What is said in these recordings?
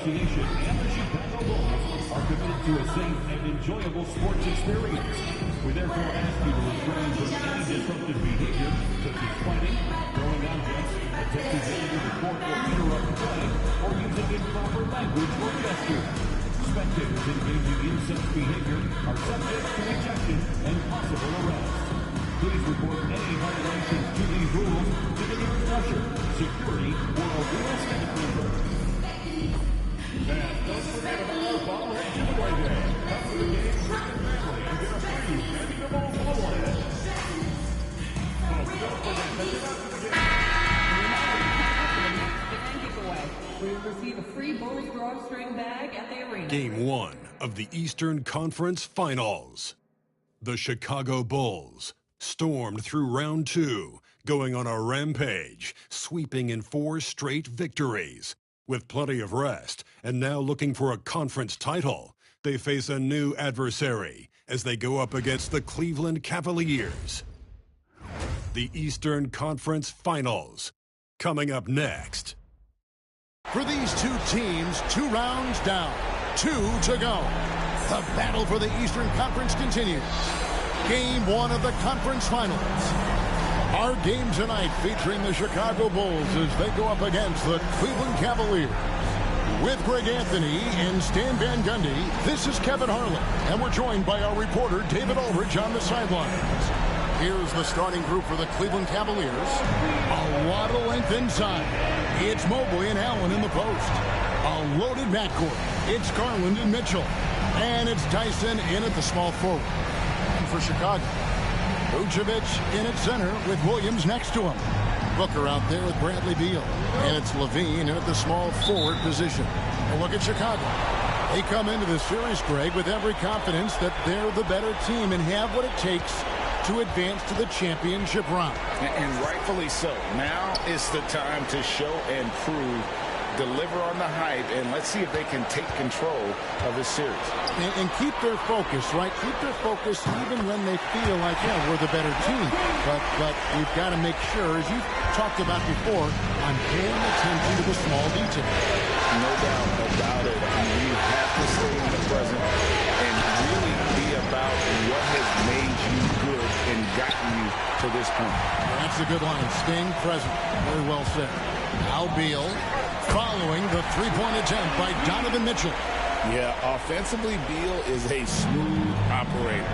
Association and the Chicago Bulls are committed to a safe and enjoyable sports experience. We therefore ask you to refrain from any disruptive behavior, such as fighting, throwing objects, attempting to enter the court or interrupt play, or using improper language or gestures. Spectators engaging in such behavior are subject to ejection and possible arrest. Please report any violations to these rules to the nearest usher, security, or a real estate member. And don't forget about our ball and giveaway day. Come to the game, bring your family, and get a free valuable bobblehead. Oh, don't forget that you're not to the game. Giveaway. We will receive a free Bulls drawstring bag at the arena. Game 1 of the Eastern Conference Finals. The Chicago Bulls stormed through round 2, going on a rampage, sweeping in 4 straight victories. With plenty of rest, and now looking for a conference title, they face a new adversary as they go up against the Cleveland Cavaliers. The Eastern Conference Finals, coming up next. For these two teams, 2 rounds down, 2 to go. The battle for the Eastern Conference continues. Game 1 of the conference finals. Our game tonight featuring the Chicago Bulls as they go up against the Cleveland Cavaliers. With Greg Anthony and Stan Van Gundy, this is Kevin Harlan, and we're joined by our reporter David Aldridge on the sidelines. Here's the starting group for the Cleveland Cavaliers. A lot of length inside. It's Mobley and Allen in the post. A loaded backcourt. It's Garland and Mitchell. And it's Dyson in at the small forward. And for Chicago, Vucevic in at center with Williams next to him. Booker out there with Bradley Beal. And it's Levine in at the small forward position. A look at Chicago. They come into the series, Greg, with every confidence that they're the better team and have what it takes to advance to the championship round. And rightfully so. Now is the time to show and prove, deliver on the hype, and let's see if they can take control of this series. And keep their focus, right? Keep their focus even when they feel like, yeah, we're the better team. But we've got to make sure, as you talked about before, on paying attention to the small details. No doubt about it. You have to stay in the present and really be about what has made you good and gotten you to this point. That's a good line. Staying present. Very well said. Now Beal following the three-point attempt by Donovan Mitchell. Yeah, offensively, Beal is a smooth operator.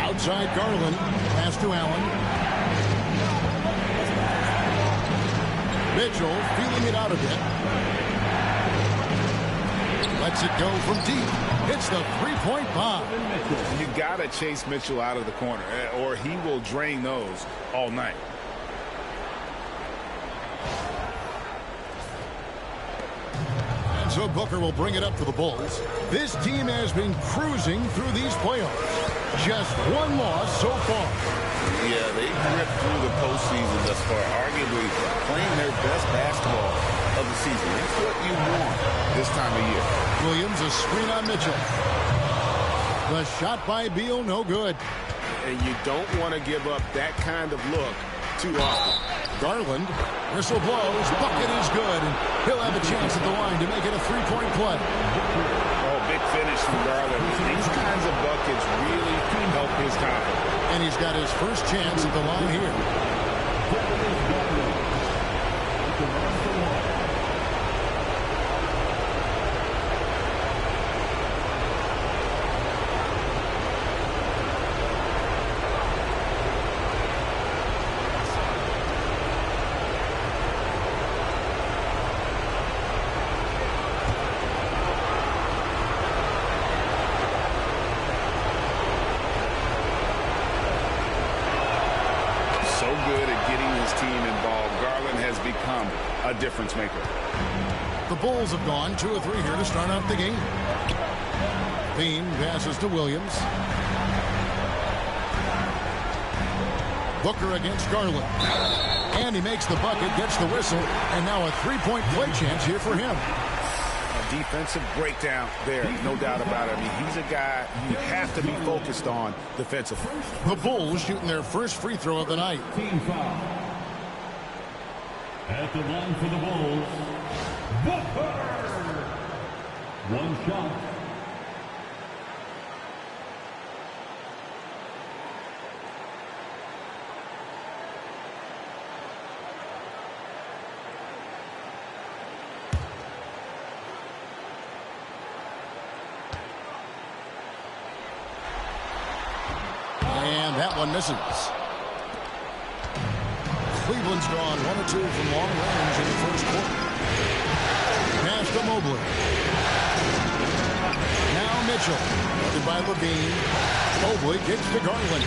Outside Garland. Pass to Allen. Mitchell feeling it out a bit. Lets it go from deep. It's the three-point bomb. You got to chase Mitchell out of the corner, or he will drain those all night. And so Booker will bring it up for the Bulls. This team has been cruising through these playoffs. Just one loss so far. Yeah, they ripped through the postseason thus far, arguably playing their best basketball of the season. That's what you want this time of year. Williams, a screen on Mitchell. The shot by Beal, no good. And you don't want to give up that kind of look too often. Garland, whistle blows, bucket is good, and he'll have a chance at the line to make it a three-point play. Oh, big finish from Garland. These kinds of buckets really help his confidence. And he's got his first chance at the line here. A difference maker. The Bulls have gone 2 of 3 here to start out the game. Bean passes to Williams. Booker against Garland. And he makes the bucket, gets the whistle, and now a three-point play chance here for him. A defensive breakdown there, no doubt about it. I mean, he's a guy you have to be focused on defensively. The Bulls shooting their first free throw of the night. Team foul. At the line for the Bulls, Booker. One shot. And that one misses. Cleveland's drawn 1 or 2 from long range in the first quarter. Pass to Mobley. Now Mitchell. Guarded by Levine. Mobley kicks to Garland.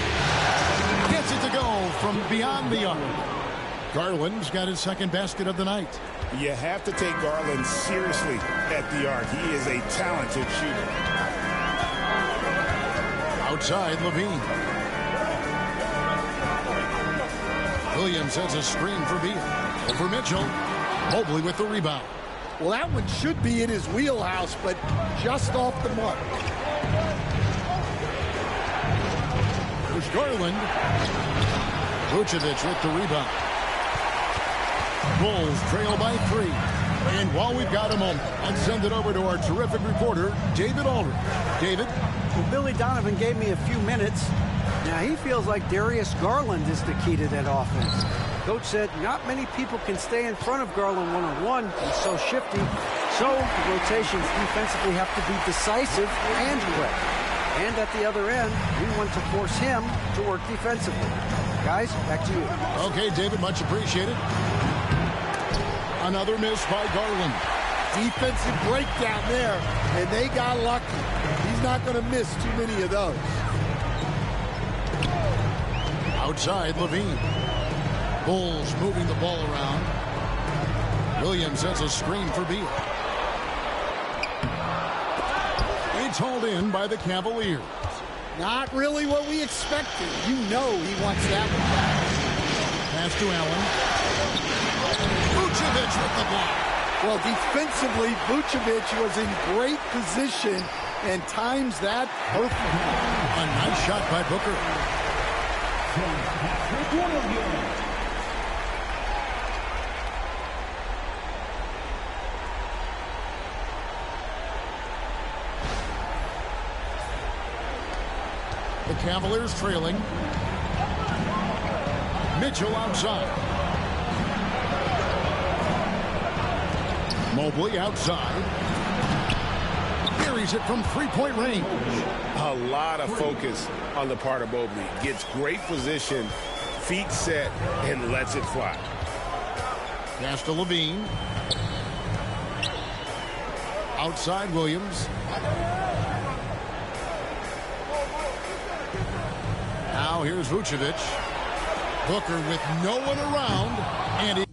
Gets it to go from beyond the arc. Garland's got his second basket of the night. You have to take Garland seriously at the arc. He is a talented shooter. Outside, Levine. Williams sends a screen for Beal. Over Mitchell. Mobley with the rebound. Well, that one should be in his wheelhouse, but just off the mark. There's Garland. Vucevic with the rebound. Bulls trail by 3. And while we've got a moment, let's send it over to our terrific reporter, David Aldridge. David? Well, Billy Donovan gave me a few minutes. Now, he feels like Darius Garland is the key to that offense. Coach said not many people can stay in front of Garland one-on-one. He's so shifty. So the rotations defensively have to be decisive and quick. And at the other end, we want to force him to work defensively. Guys, back to you. Okay, David, much appreciated. Another miss by Garland. Defensive breakdown there, and they got lucky. He's not going to miss too many of those. Outside, Levine. Bulls moving the ball around. Williams sets a screen for Beal. It's hauled in by the Cavaliers. Not really what we expected. You know he wants that one back. Pass to Allen. Vucevic with the block. Well, defensively, Vucevic was in great position and times that perfectly. A nice shot by Booker. The Cavaliers trailing. Mitchell outside. Mobley outside. Buries it from three-point range. A lot of focus on the part of Mobley. Gets great position, feet set, and lets it fly. Pass to Levine. Outside Williams. Now here's Vucevic. Booker with no one around, and he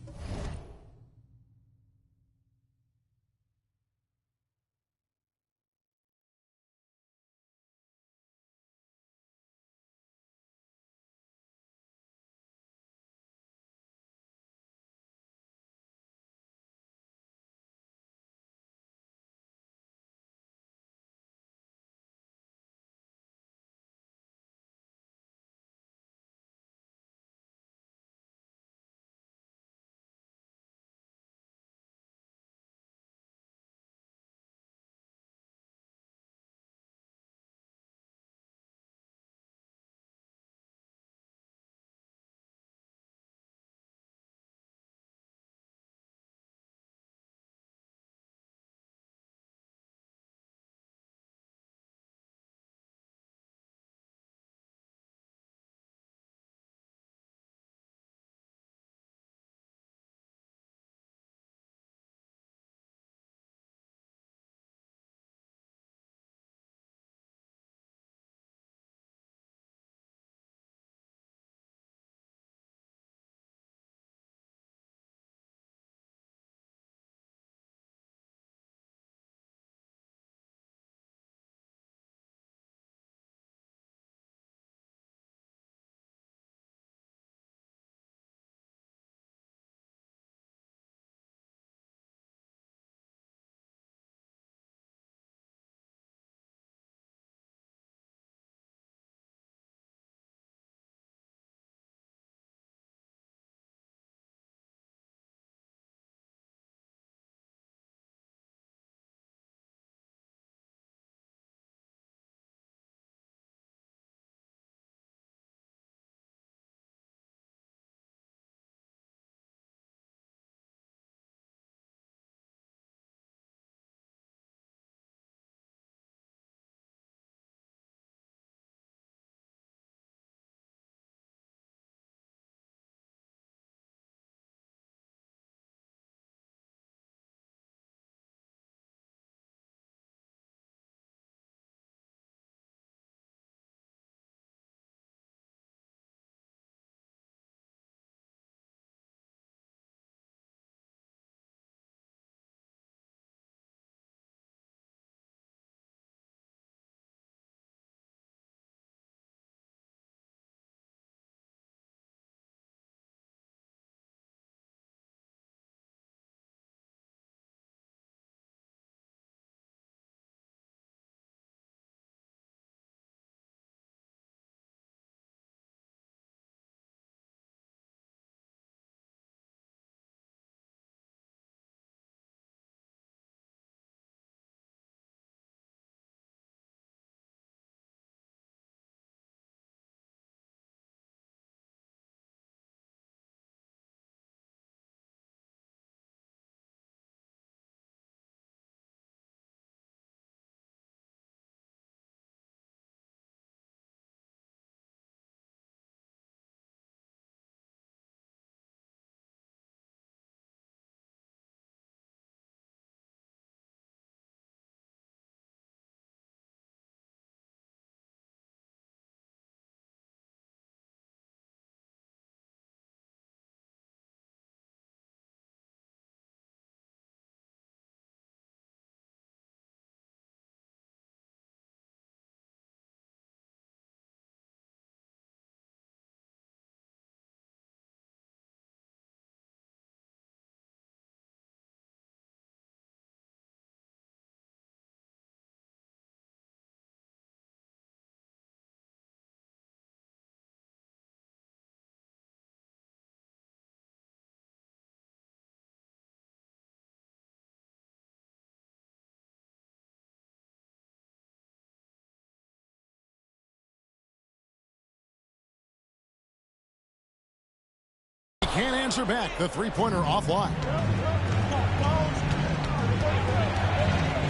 answer back. The three-pointer offline.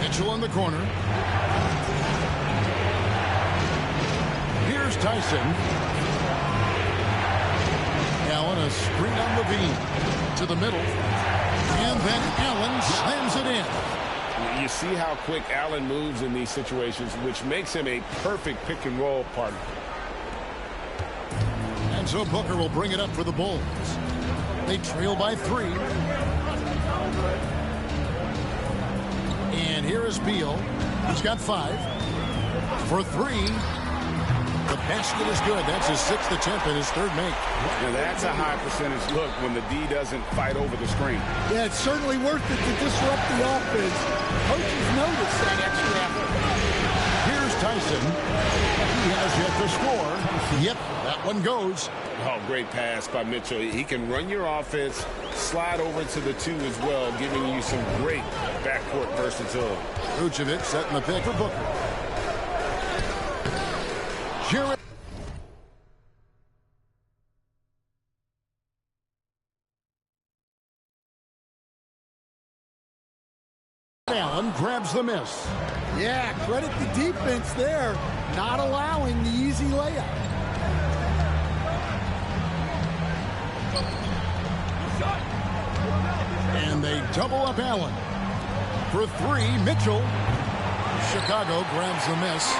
Mitchell in the corner. Here's Tyson. Allen, a screen on Levine. To the middle. And then Allen slams it in. You see how quick Allen moves in these situations, which makes him a perfect pick-and-roll partner. And so Booker will bring it up for the Bulls. They trail by 3. And here is Beal. He's got 5. For 3. The basket is good. That's his 6th attempt and his 3rd make. Now that's a high percentage look when the D doesn't fight over the screen. Yeah, it's certainly worth it to disrupt the offense. Coaches notice that extra effort. Here's Tyson. He has yet to score. Yep, that one goes. Oh, great pass by Mitchell. He can run your offense, slide over to the 2 as well, giving you some great backcourt versatility. Vucevic setting the pick for Booker. Jared Allen grabs the miss. Yeah, credit the defense there, not allowing the easy layup. And they double up Allen. For 3, Mitchell. Chicago grabs the miss.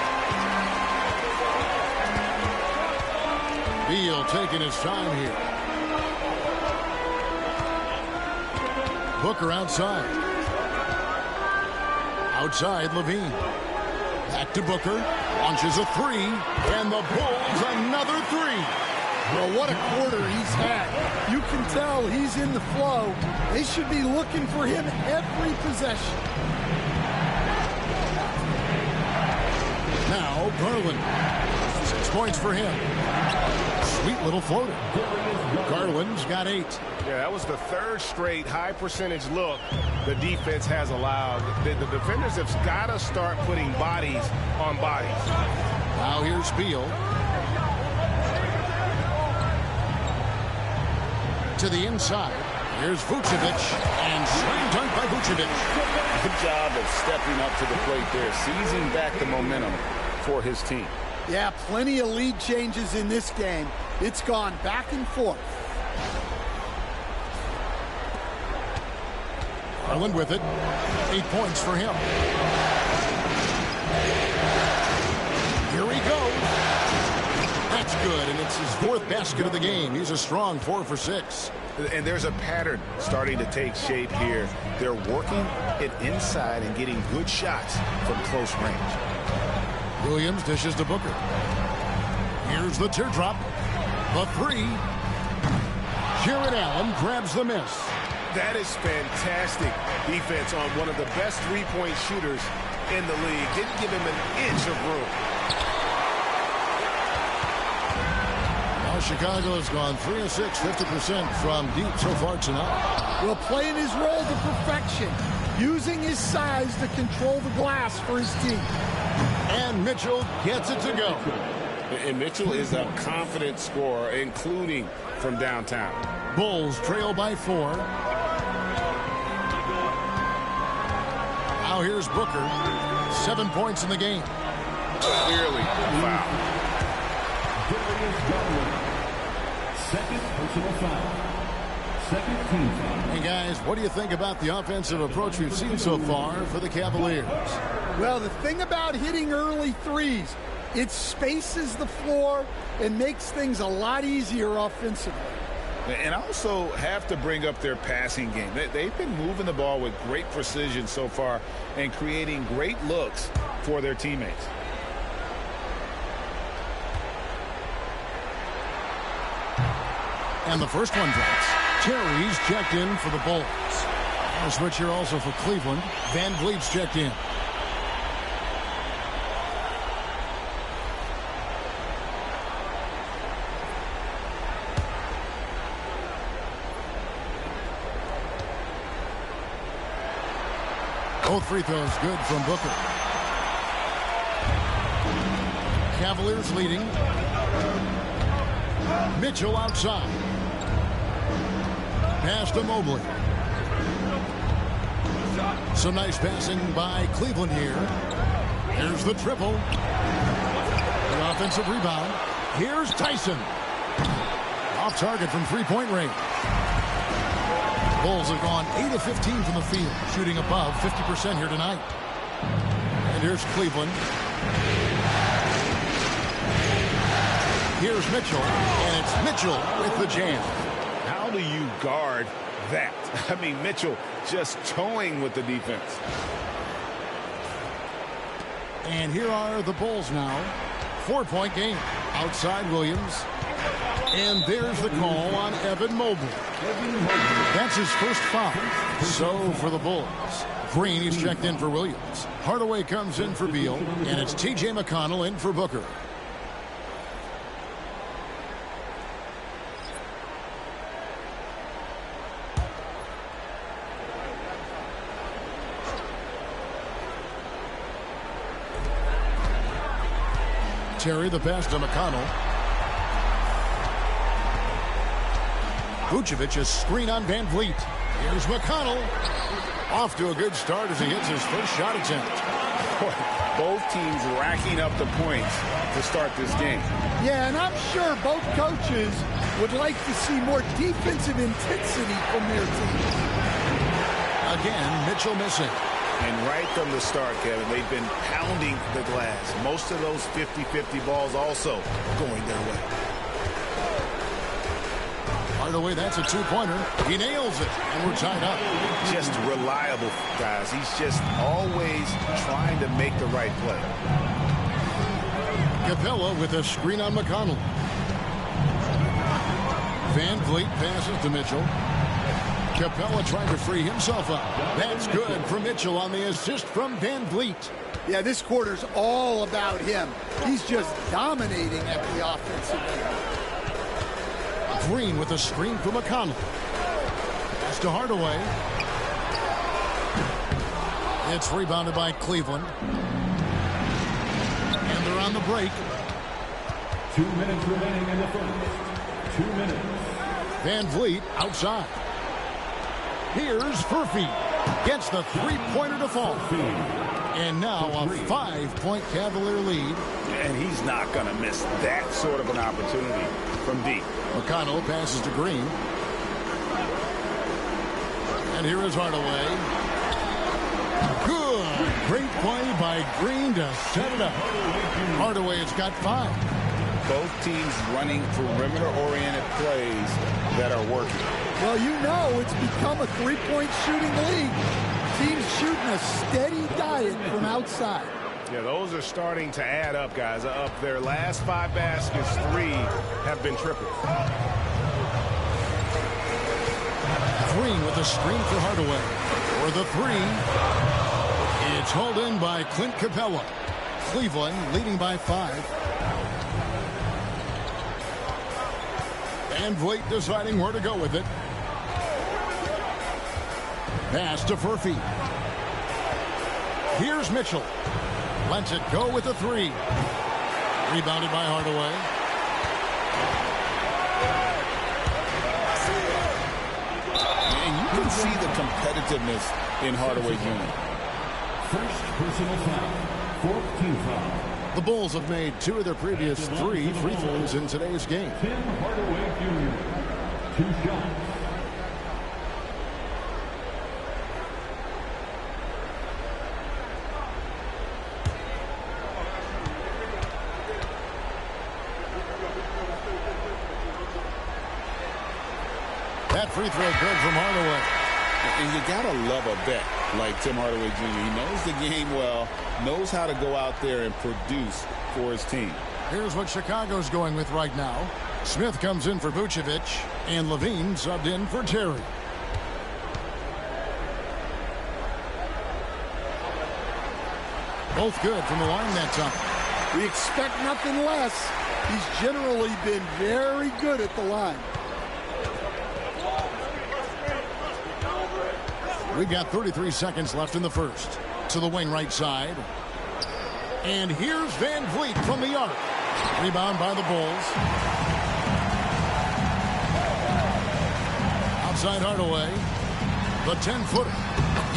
Beal taking his time here. Booker outside. Outside, Levine. Back to Booker. Launches a 3. And the Bulls another 3. Well, what a quarter he's had. You can tell he's in the flow. They should be looking for him every possession. Now, Garland. 6 points for him. Sweet little floater. Garland's got 8. Yeah, that was the 3rd straight high percentage look the defense has allowed. The defenders have got to start putting bodies on bodies. Now here's Beal. To the inside. Here's Vucevic. And slam dunk by Vucevic. Good job of stepping up to the plate there, seizing back the momentum for his team. Yeah, plenty of lead changes in this game. It's gone back and forth. Garland with it. 8 points for him. Here he goes. That's good, and it's his 4th basket of the game. He's a strong 4 for 6. And there's a pattern starting to take shape here. They're working it inside and getting good shots from close range. Williams dishes to Booker. Here's the teardrop. The 3. Jared Allen grabs the miss. That is fantastic defense on one of the best three-point shooters in the league. Didn't give him an inch of room. Now Chicago has gone 3 of 6, 50% from deep so far tonight. Well, playing his role to perfection, using his size to control the glass for his team. And Mitchell gets it to go. And Mitchell is a confident scorer, including from downtown. Bulls trail by 4. Now here's Booker. 7 points in the game. Clearly foul. Second personal foul. Second team foul. Hey guys, what do you think about the offensive approach we've seen so far for the Cavaliers? Well, the thing about hitting early threes, it spaces the floor and makes things a lot easier offensively. And also have to bring up their passing game. They've been moving the ball with great precision so far and creating great looks for their teammates. And the first one drops. Terry's checked in for the Bulls. A switch here also for Cleveland. Van Vliet's checked in. Both free throws good from Booker. Cavaliers leading. Mitchell outside. Pass to Mobley. Some nice passing by Cleveland here. Here's the triple. The offensive rebound. Here's Tyson. Off target from three-point range. Bulls have gone 8 of 15 from the field, shooting above 50% here tonight. And here's Cleveland. Here's Mitchell, and it's Mitchell with the jam. How do you guard that? I mean, Mitchell just toying with the defense. And here are the Bulls now. 4-point game. Outside Williams. And there's the call on Evan Mobley. That's his first foul. So for the Bulls, Green is checked in for Williams. Hardaway comes in for Beal, and it's T.J. McConnell in for Booker. Terry, the pass to McConnell. Vucevic, a screen on Van Vliet. Here's McConnell. Off to a good start as he hits his first shot attempt. Both teams racking up the points to start this game. Yeah, and I'm sure both coaches would like to see more defensive intensity from their teams. Again, Mitchell missing. And right from the start, Kevin, they've been pounding the glass. Most of those 50-50 balls also going their way. Hardaway, that's a two-pointer. He nails it, and we're tied up. Just reliable, guys. He's just always trying to make the right play. Capella with a screen on McConnell. Van Vliet passes to Mitchell. Capella trying to free himself up. That's good for Mitchell on the assist from Van Vliet. Yeah, this quarter's all about him. He's just dominating at the offensive end. Green with a screen for McConnell. Pass to Hardaway. It's rebounded by Cleveland. And they're on the break. 2 minutes remaining in the first. 2 minutes. Van Vliet outside. Here's Furphy. Gets the three-pointer to fall. And now a 5-point Cavalier lead. And he's not going to miss that sort of an opportunity from deep. McConnell passes to Green. And here is Hardaway. Good. Great play by Green to set it up. Hardaway has got 5. Both teams running perimeter-oriented plays that are working. Well, you know it's become a three-point shooting league. Teams shooting a steady diet from outside. Yeah, those are starting to add up, guys. Up their last 5 baskets, 3 have been triples. Green with a screen for Hardaway. For the 3. It's hauled in by Clint Capella. Cleveland leading by 5. Van Vliet deciding where to go with it. Pass to Furphy. Here's Mitchell. Lets it go with a 3. Rebounded by Hardaway. And you can see the competitiveness in Hardaway Jr. First personal foul. 4th team foul. The Bulls have made 2 of their previous 3 free throws in today's game. Tim Hardaway Jr. 2 shots. That free throw good from Hardaway. And you got to love a vet like Tim Hardaway Jr. He knows the game well, knows how to go out there and produce for his team. Here's what Chicago's going with right now. Smith comes in for Vucevic, and Levine subbed in for Terry. Both good from the line that time. We expect nothing less. He's generally been very good at the line. We've got 33 seconds left in the first. To the wing right side. And here's Van Vliet from the arc. Rebound by the Bulls. inside Hardaway. The 10-footer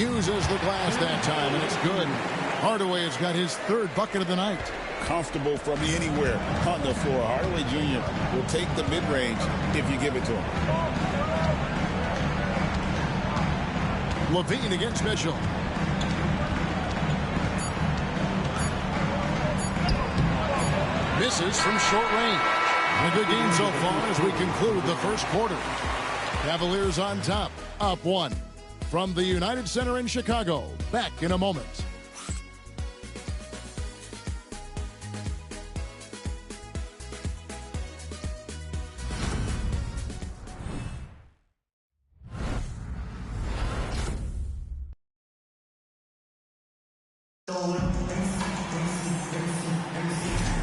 uses the glass that time, and it's good. Hardaway has got his third bucket of the night. Comfortable from anywhere on the floor. Hardaway Jr. will take the mid-range if you give it to him. Levine against Mitchell. Misses from short range. A good game so far as we conclude the first quarter. Cavaliers on top, up 1. From the United Center in Chicago, back in a moment.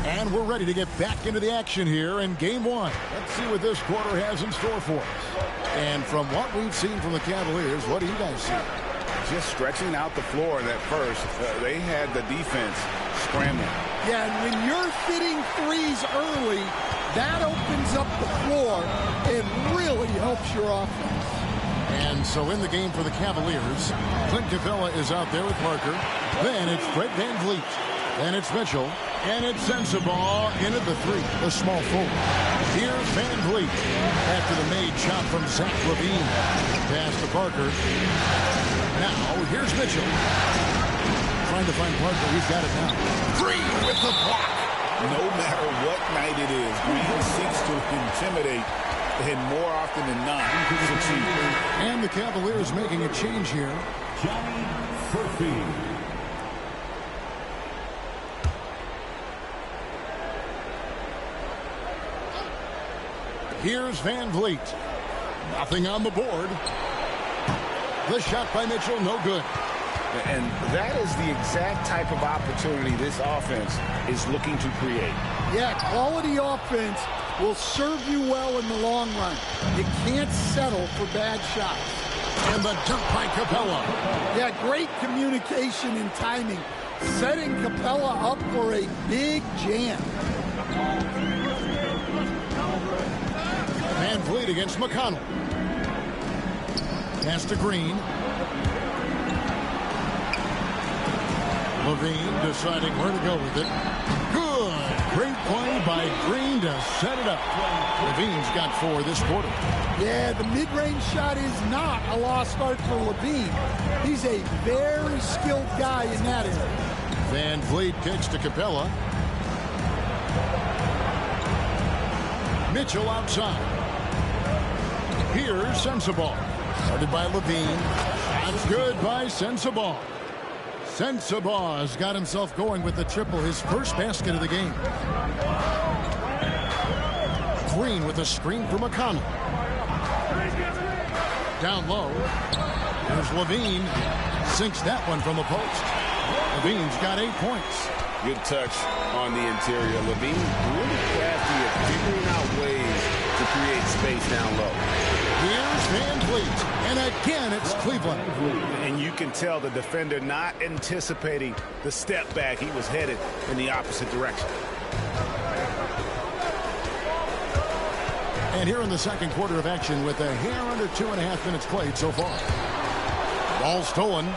And we're ready to get back into the action here in game 1. Let's see what this quarter has in store for us. And from what we've seen from the Cavaliers, what do you guys see? Just stretching out the floor at first. They had the defense scrambling. Yeah, and when you're hitting threes early, that opens up the floor and really helps your offense. And so in the game for the Cavaliers, Clint Capella is out there with Parker. Then it's Fred VanVleet. Then it's Mitchell. And it's Sensabaugh in at the 3, the small forward. Here's VanVleet after the made shot from Zach LaVine. Pass to Parker. Now here's Mitchell. Trying to find Parker. He's got it now. Green with the block. No matter what night it is, Green seeks to intimidate, and more often than not, succeed. And the Cavaliers making a change here. Johnny Murphy. Here's VanVleet. Nothing on the board. The shot by Mitchell, no good. And that is the exact type of opportunity this offense is looking to create. Yeah, quality offense will serve you well in the long run. You can't settle for bad shots. And the dunk by Capella. Yeah, great communication and timing, setting Capella up for a big jam. VanVleet against McConnell. Pass to Green. Levine deciding where to go with it. Good. Great play by Green to set it up. Levine's got 4 this quarter. Yeah, the mid-range shot is not a lost art for Levine. He's a very skilled guy in that area. VanVleet kicks to Capella. Mitchell outside. Here's Sensabaugh. Started by Levine. That's good by Sensabaugh. Sensabaugh has got himself going with the triple, his first basket of the game. Green with a screen for McConnell. Down low. Here's Levine. Sinks that one from the post. Levine's got 8 points. Good touch on the interior. Levine really crafty at figuring out ways to create space down low. Here's VanVleet. And again, it's Cleveland. And you can tell the defender not anticipating the step back. He was headed in the opposite direction. And here in the second quarter of action with a hair under 2.5 minutes played so far. Ball stolen.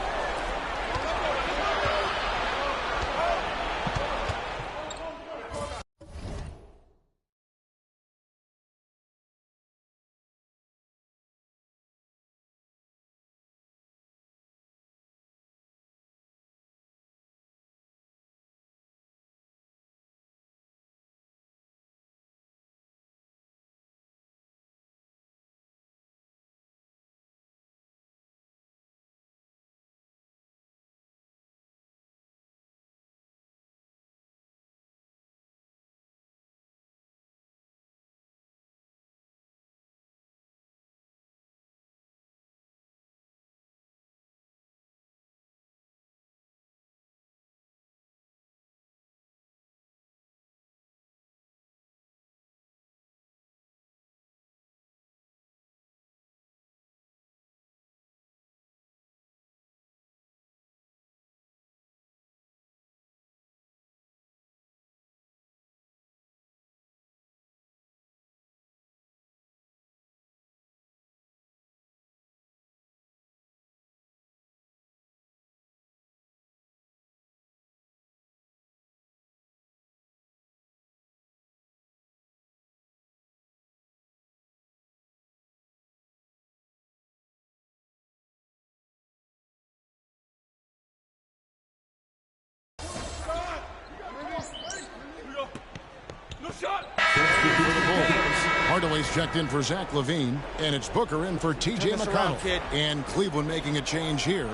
He's checked in for Zach LaVine, and it's Booker in for T.J. McConnell. And Cleveland making a change here.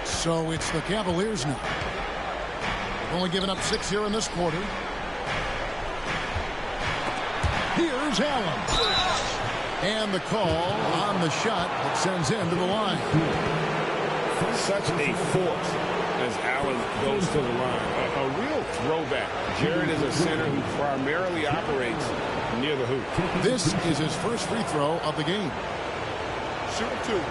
So it's the Cavaliers now. They've only given up 6 here in this quarter. Here's Allen. And the call on the shot that sends him to the line. Such a force as Allen goes to the line. A real throwback. Jared is a center who primarily operates near the hoop. This is his first free throw of the game. Shoot 2.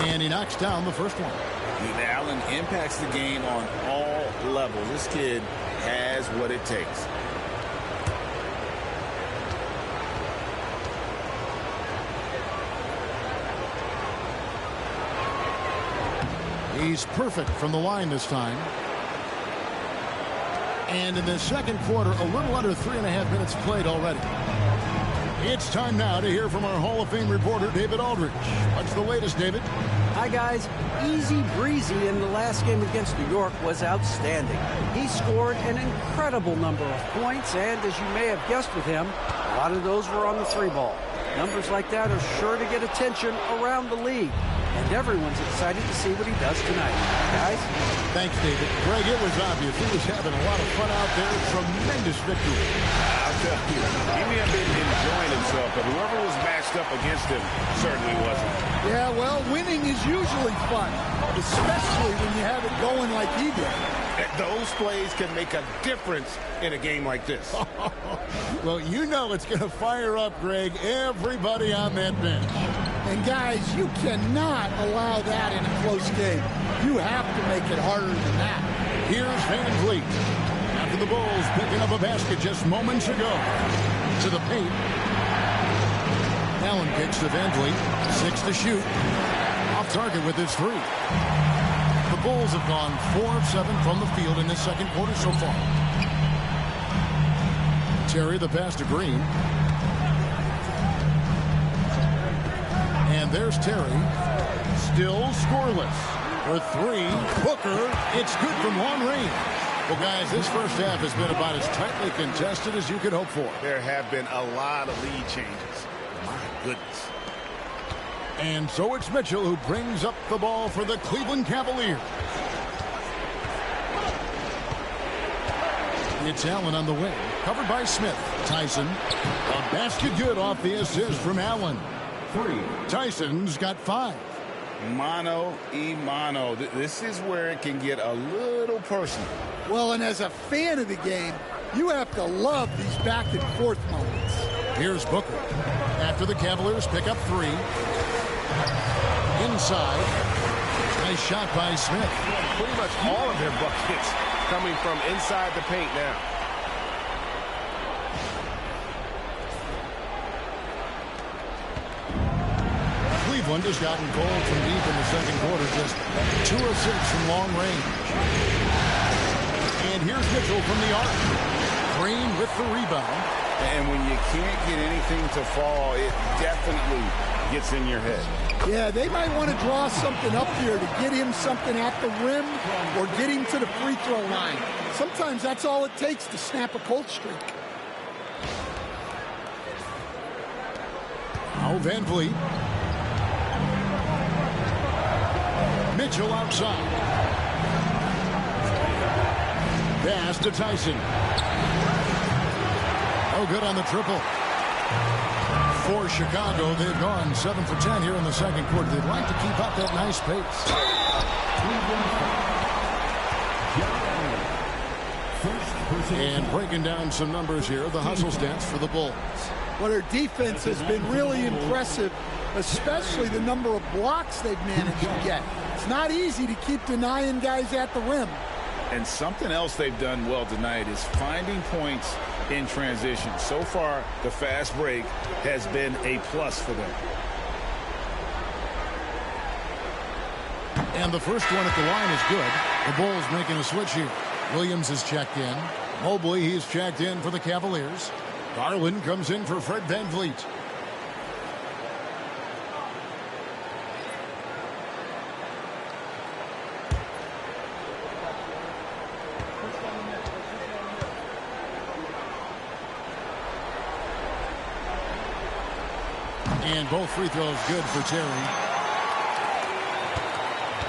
And he knocks down the first one. Allen impacts the game on all levels. This kid has what it takes. He's perfect from the line this time. And in the second quarter, a little under 3.5 minutes played already. It's time now to hear from our Hall of Fame reporter, David Aldridge. What's the latest, David? Hi, guys. Easy breezy in the last game against New York was outstanding. He scored an incredible number of points, and as you may have guessed with him, a lot of those were on the 3-ball. Numbers like that are sure to get attention around the league, and everyone's excited to see what he does tonight. Guys? Thanks, David. Greg, it was obvious he was having a lot of fun out there. Tremendous victory. I'll tell you, he may have been enjoying himself, but whoever was matched up against him certainly wasn't. Yeah, well, winning is usually fun, especially when you have it going like he did. Those plays can make a difference in a game like this. Well, you know it's going to fire up, Greg, everybody on that bench. And guys, you cannot allow that in a close game. You have to make it harder than that. Here's Van Vliet. After the Bulls picking up a basket just moments ago. To the paint. Allen kicks to Van Vliet. 6 to shoot. Off target with his 3. The Bulls have gone 4 of 7 from the field in this second quarter so far. Terry the pass to Green. And there's Terry. Still scoreless. For 3. Booker. It's good from long range. Well, guys, this first half has been about as tightly contested as you could hope for. There have been a lot of lead changes. My goodness. And so it's Mitchell who brings up the ball for the Cleveland Cavaliers. It's Allen on the wing. Covered by Smith. Tyson. A basket good off the assist from Allen. 3. Tyson's got 5. Mano y mano. This is where it can get a little personal. Well, and as a fan of the game, you have to love these back and forth moments. Here's Booker. After the Cavaliers pick up 3. Inside. Nice shot by Smith. Pretty much all of their buckets coming from inside the paint now. Cleveland has gotten cold from deep in the second quarter. Just 2 of 6 from long range. And here's Mitchell from the arc. Green with the rebound. And when you can't get anything to fall, it definitely gets in your head. Yeah, they might want to draw something up here to get him something at the rim or get him to the free throw line. Sometimes that's all it takes to snap a cold streak. Now Van Vliet. Mitchell outside. Pass to Tyson. No good on the triple. For Chicago, they've gone 7 for 10 here in the second quarter. They'd like to keep up that nice pace. And breaking down some numbers here, the hustle stats for the Bulls. Well, their defense has been really impressive, especially the number of blocks they've managed to get. It's not easy to keep denying guys at the rim. And something else they've done well tonight is finding points in transition. So far, the fast break has been a plus for them. And the first one at the line is good. The Bulls making a switch here. Williams is checked in. Mobley, he's checked in for the Cavaliers. Garland comes in for Fred VanVleet. And both free throws good for Terry.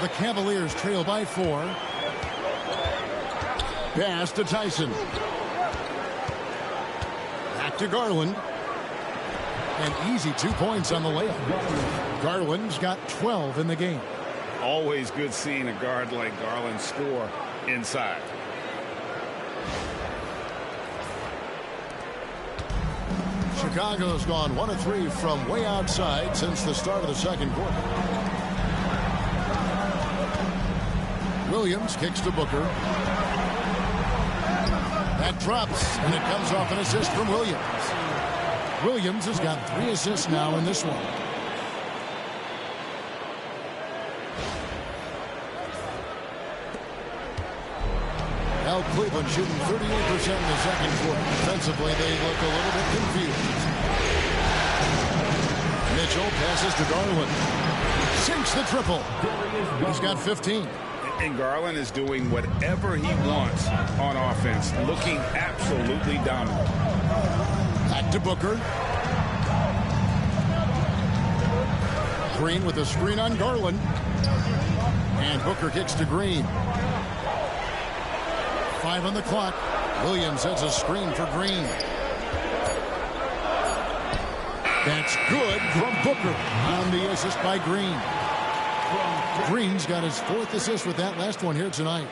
The Cavaliers trail by 4. Pass to Tyson. Back to Garland. An easy 2 points on the layup. Garland's got 12 in the game. Always good seeing a guard like Garland score inside. Chicago's gone 1 of 3 from way outside since the start of the second quarter. Williams kicks to Booker. That drops, and it comes off an assist from Williams. Williams has got 3 assists now in this one. Now Cleveland shooting 38% in the second quarter. Defensively, they look a little bit confused. Mitchell passes to Garland. Sinks the triple. He's got 15. And Garland is doing whatever he wants on offense, looking absolutely dominant. Back to Booker. Green with a screen on Garland. And Booker kicks to Green. 5 on the clock. Williams has a screen for Green. That's good from Booker on the assist by Green. Green's got his 4th assist with that last one here tonight.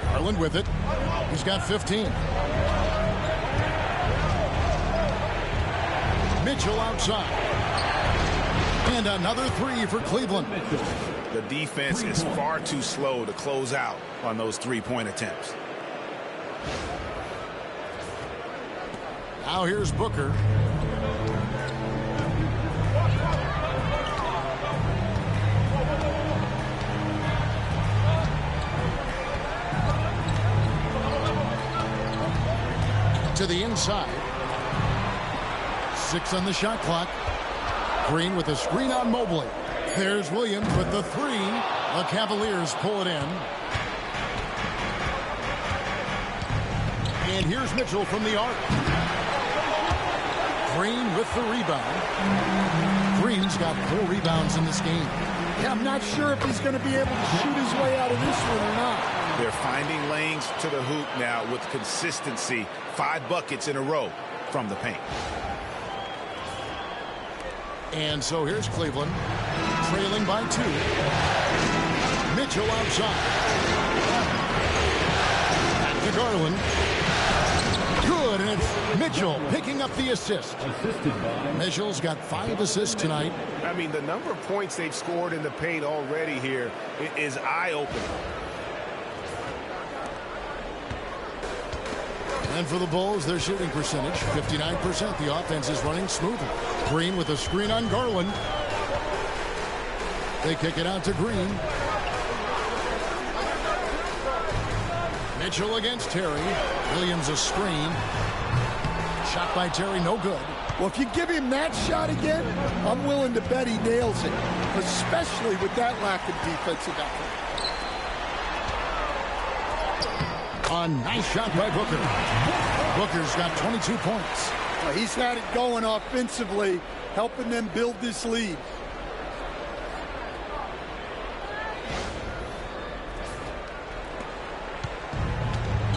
Garland with it. He's got 15. Mitchell outside. And another 3 for Cleveland. The defense is far too slow to close out on those 3-point attempts. Now here's Booker. To the inside. 6 on the shot clock. Green with a screen on Mobley. There's Williams with the 3. The Cavaliers pull it in. And here's Mitchell from the arc. Green with the rebound. Green's got 4 rebounds in this game. Yeah, I'm not sure if he's going to be able to shoot his way out of this one or not. They're finding lanes to the hoop now with consistency. 5 buckets in a row from the paint. And so here's Cleveland, trailing by 2. Mitchell outside. Back to Garland. Good, and it's Mitchell picking up the assist. Mitchell's got 5 assists tonight. I mean, the number of points they've scored in the paint already here is eye-opening. And for the Bulls, their shooting percentage, 59%. The offense is running smoothly. Green with a screen on Garland. They kick it out to Green. Mitchell against Terry. Williams a screen. Shot by Terry, no good. Well, if you give him that shot again, I'm willing to bet he nails it, especially with that lack of defensive effort. A nice shot by Booker. Booker's got 22 points. Well, he's had it going offensively, helping them build this lead.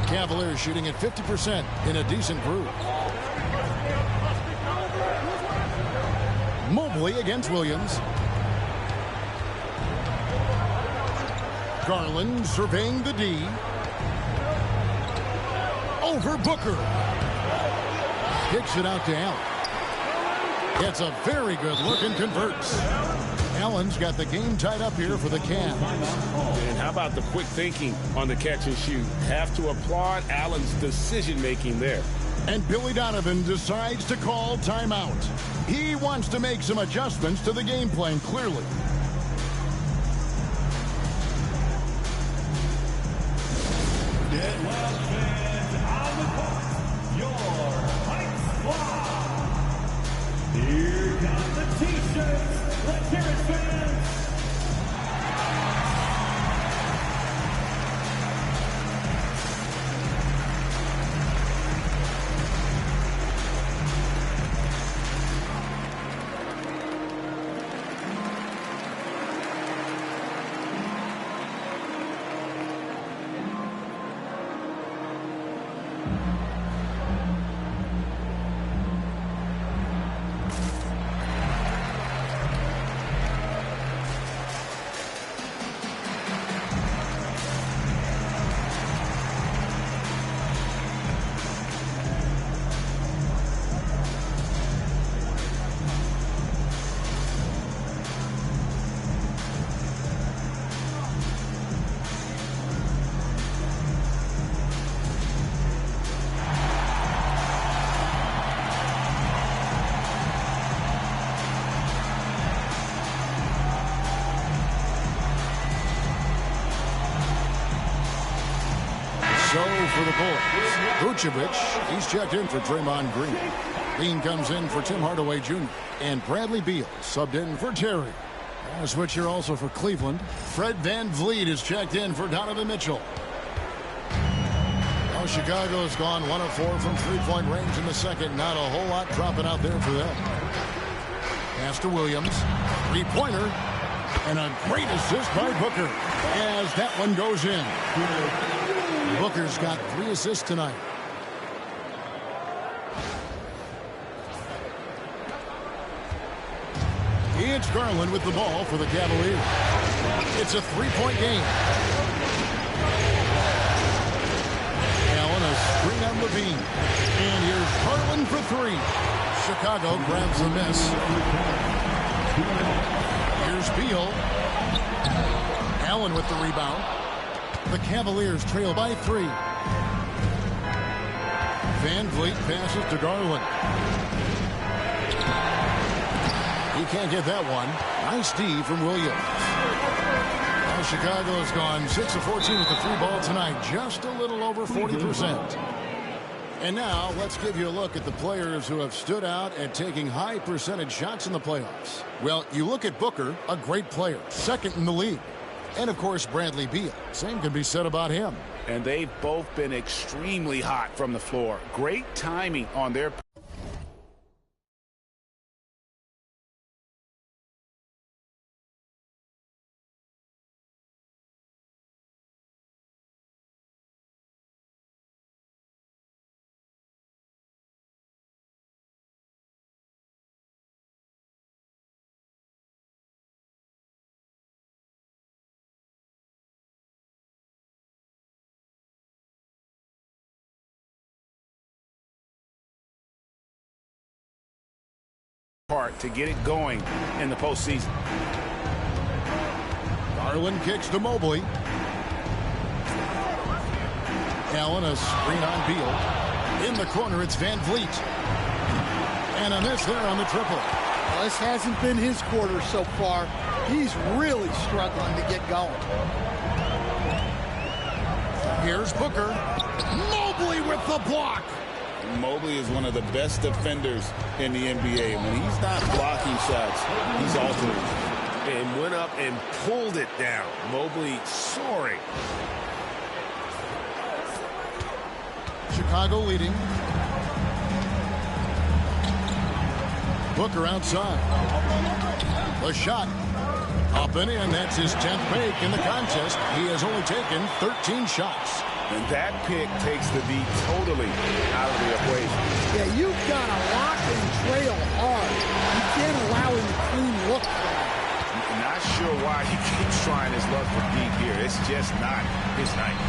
Cavaliers shooting at 50% in a decent group. Mobley against Williams. Garland surveying the D. Over Booker. Kicks it out to Allen. Gets a very good look and converts. Allen's got the game tied up here for the Cavs. And how about the quick thinking on the catch and shoot? Have to applaud Allen's decision-making there. And Billy Donovan decides to call timeout. He wants to make some adjustments to the game plan, clearly. Get loud fans on the court. Your Heights Squad. Here come the T-shirts. Let's hear it, fans. So for the Bulls, Vucevic, he's checked in for Draymond Green. Bean comes in for Tim Hardaway Jr. And Bradley Beal subbed in for Terry. A switch here also for Cleveland. Fred VanVleet is checked in for Donovan Mitchell. Now Chicago has gone 1 of 4 from three-point range in the second. Not a whole lot dropping out there for them. Pass to Williams. Three-pointer. And a great assist by Booker as that one goes in. Booker's got 3 assists tonight. It's Garland with the ball for the Cavaliers. It's a 3-point game. Allen, a screen on Levine. And here's Garland for 3. Chicago grabs the miss. Here's Beal. Allen with the rebound. The Cavaliers trail by 3. VanVleet passes to Garland. He can't get that one. Nice D from Williams. Now Chicago has gone 6 of 14 with the free ball tonight. Just a little over 40%. And now let's give you a look at the players who have stood out and taking high percentage shots in the playoffs. Well, you look at Booker, a great player, second in the league. And, of course, Bradley Beal. Same can be said about him. And they've both been extremely hot from the floor. Great timing on their part to get it going in the postseason. Garland kicks to Mobley. Allen, a screen on Beal. In the corner, it's VanVleet. And a miss there on the triple. Well, this hasn't been his quarter so far. He's really struggling to get going. Here's Booker. Mobley with the block. Mobley is one of the best defenders in the NBA. When he's not blocking shots, he's alternating. And went up and pulled it down. Mobley soaring. Chicago leading. Booker outside. The shot. Up and in. That's his 10th make in the contest. He has only taken 13 shots. And that pick takes the D totally out of the equation. Yeah, you've got to lock and trail hard. You can't allow him to clean look. I'm not sure why he keeps trying his luck for deep here. It's just not his night.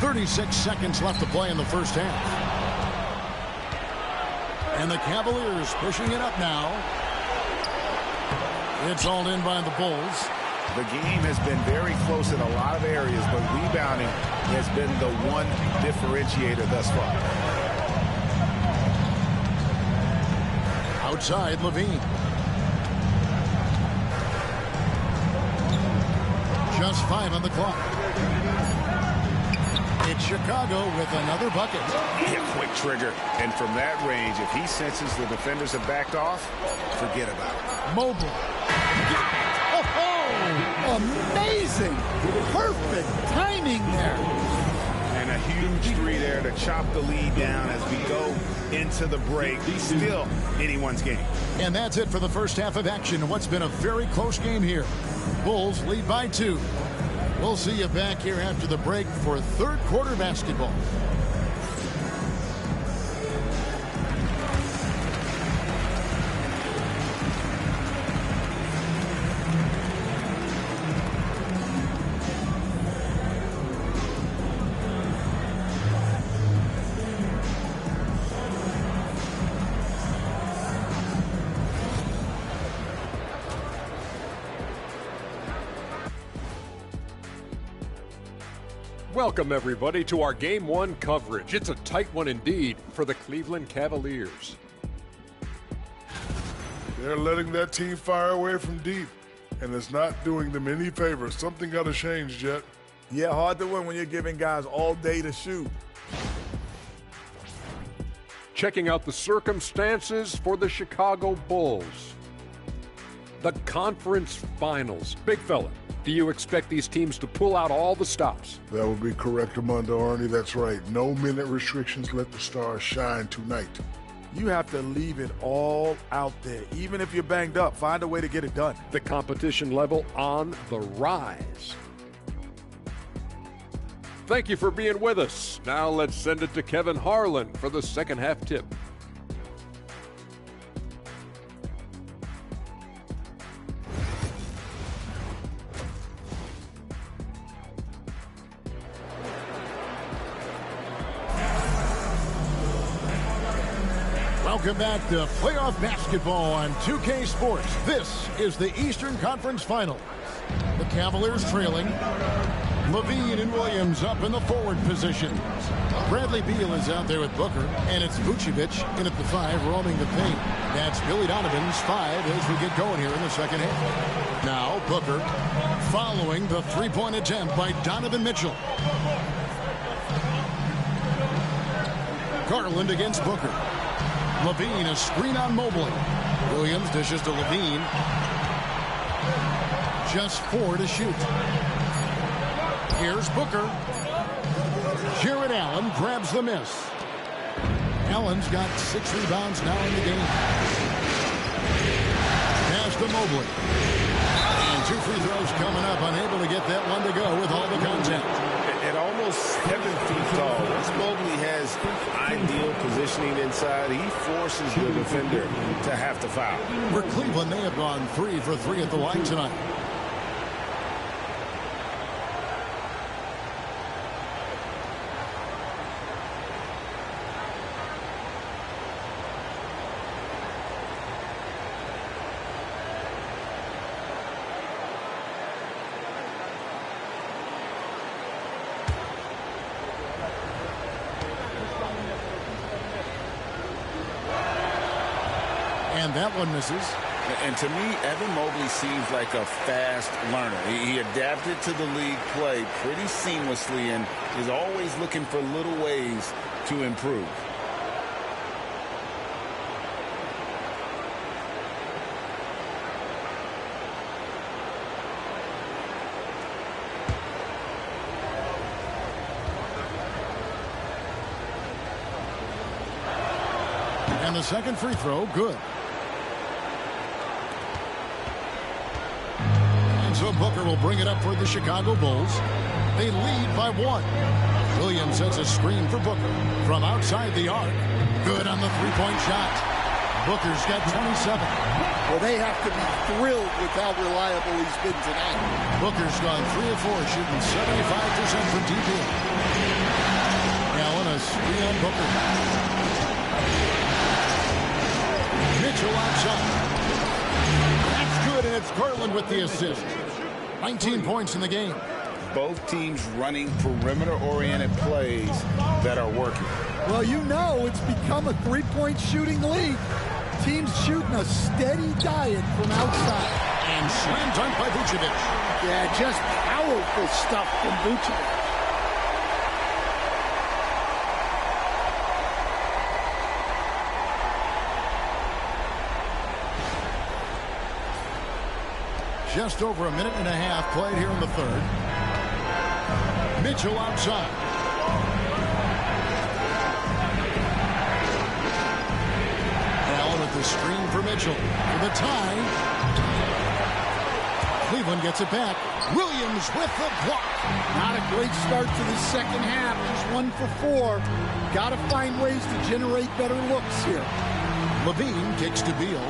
36 seconds left to play in the first half. And the Cavaliers pushing it up now. It's all in by the Bulls. The game has been very close in a lot of areas, but rebounding has been the one differentiator thus far. Outside, Levine. Just 5 on the clock. It's Chicago with another bucket. Yeah, quick trigger. And from that range, if he senses the defenders have backed off, forget about it. Mobley. Oh, amazing. Perfect timing there. And a huge three there to chop the lead down as we go into the break. Still anyone's game. And that's it for the first half of action in what's been a very close game here. Bulls lead by 2. We'll see you back here after the break for third quarter basketball. Welcome, everybody, to our Game 1 coverage. It's a tight one indeed for the Cleveland Cavaliers. They're letting that team fire away from deep, and it's not doing them any favors. Something got to change, Jet. Yeah, hard to win when you're giving guys all day to shoot. Checking out the circumstances for the Chicago Bulls. The conference finals. Big fella, do you expect these teams to pull out all the stops? That would be correct, Armando Arnie. That's right. No minute restrictions. Let the stars shine tonight. You have to leave it all out there. Even if you're banged up, find a way to get it done. The competition level on the rise. Thank you for being with us. Now let's send it to Kevin Harlan for the second half tip. Welcome back to playoff basketball on 2K Sports. This is the Eastern Conference Finals. The Cavaliers trailing. Levine and Williams up in the forward position. Bradley Beal is out there with Booker, and it's Vucevic in at the 5, roaming the paint. That's Billy Donovan's 5 as we get going here in the second half. Now Booker following the three-point attempt by Donovan Mitchell. Garland against Booker. Levine, a screen on Mobley. Williams dishes to Levine. Just 4 to shoot. Here's Booker. Jared Allen grabs the miss. Allen's got 6 rebounds now in the game. Pass to Mobley. And 2 free throws coming up. Unable to get that one to go with all the contact. At almost 7 feet tall, once Mobley has ideal positioning inside, he forces the defender to have to foul. For Cleveland, they have gone 3 for 3 at the line tonight. And that one misses. And to me, Evan Mobley seems like a fast learner. He adapted to the league play pretty seamlessly and is always looking for little ways to improve. And the second free throw, good. So Booker will bring it up for the Chicago Bulls. They lead by 1. Williams sets a screen for Booker from outside the arc. Good on the three-point shot. Booker's got 27. Well, they have to be thrilled with how reliable he's been tonight. Booker's gone 3 of 4, shooting 75% from deep in. Allen a screen on Booker. Mitchell outside. That's good, and it's Garland with the assist. 19 points in the game. both teams running perimeter-oriented plays that are working. Well, you know it's become a three-point shooting league. Teams shooting a steady diet from outside. And slam dunk by Vucevic. Yeah, just powerful stuff from Vucevic. Just over a minute and a half played here in the third. Mitchell outside. Allen with the screen for Mitchell. For the tie. Cleveland gets it back. Williams with the block. Not a great start to the second half. Just 1 for 4. Got to find ways to generate better looks here. Levine kicks to Beal.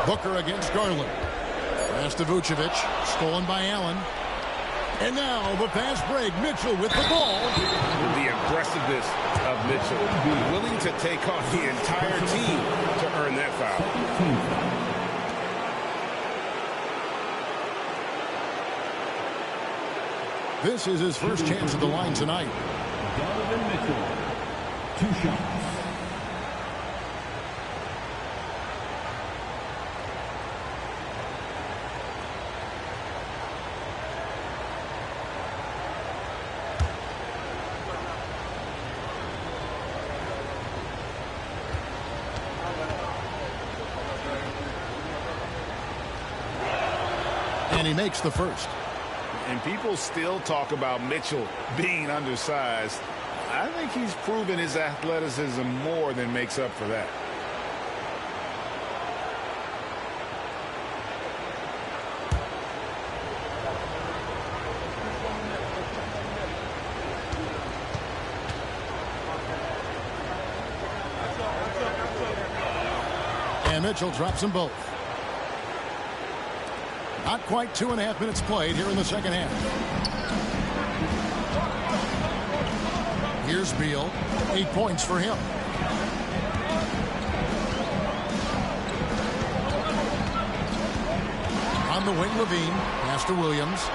Booker against Garland. Pass to Vucevic. Stolen by Allen. And now the fast break. Mitchell with the ball. The aggressiveness of Mitchell. Willing to take on the entire team to earn that foul. This is his first chance at the line tonight. Donovan Mitchell, 2 shots. And he makes the first. And people still talk about Mitchell being undersized. I think he's proven his athleticism more than makes up for that. And Mitchell drops them both. Not quite 2.5 minutes played here in the second half. Here's Beal. 8 points for him. On the wing, Levine. Pass to Williams.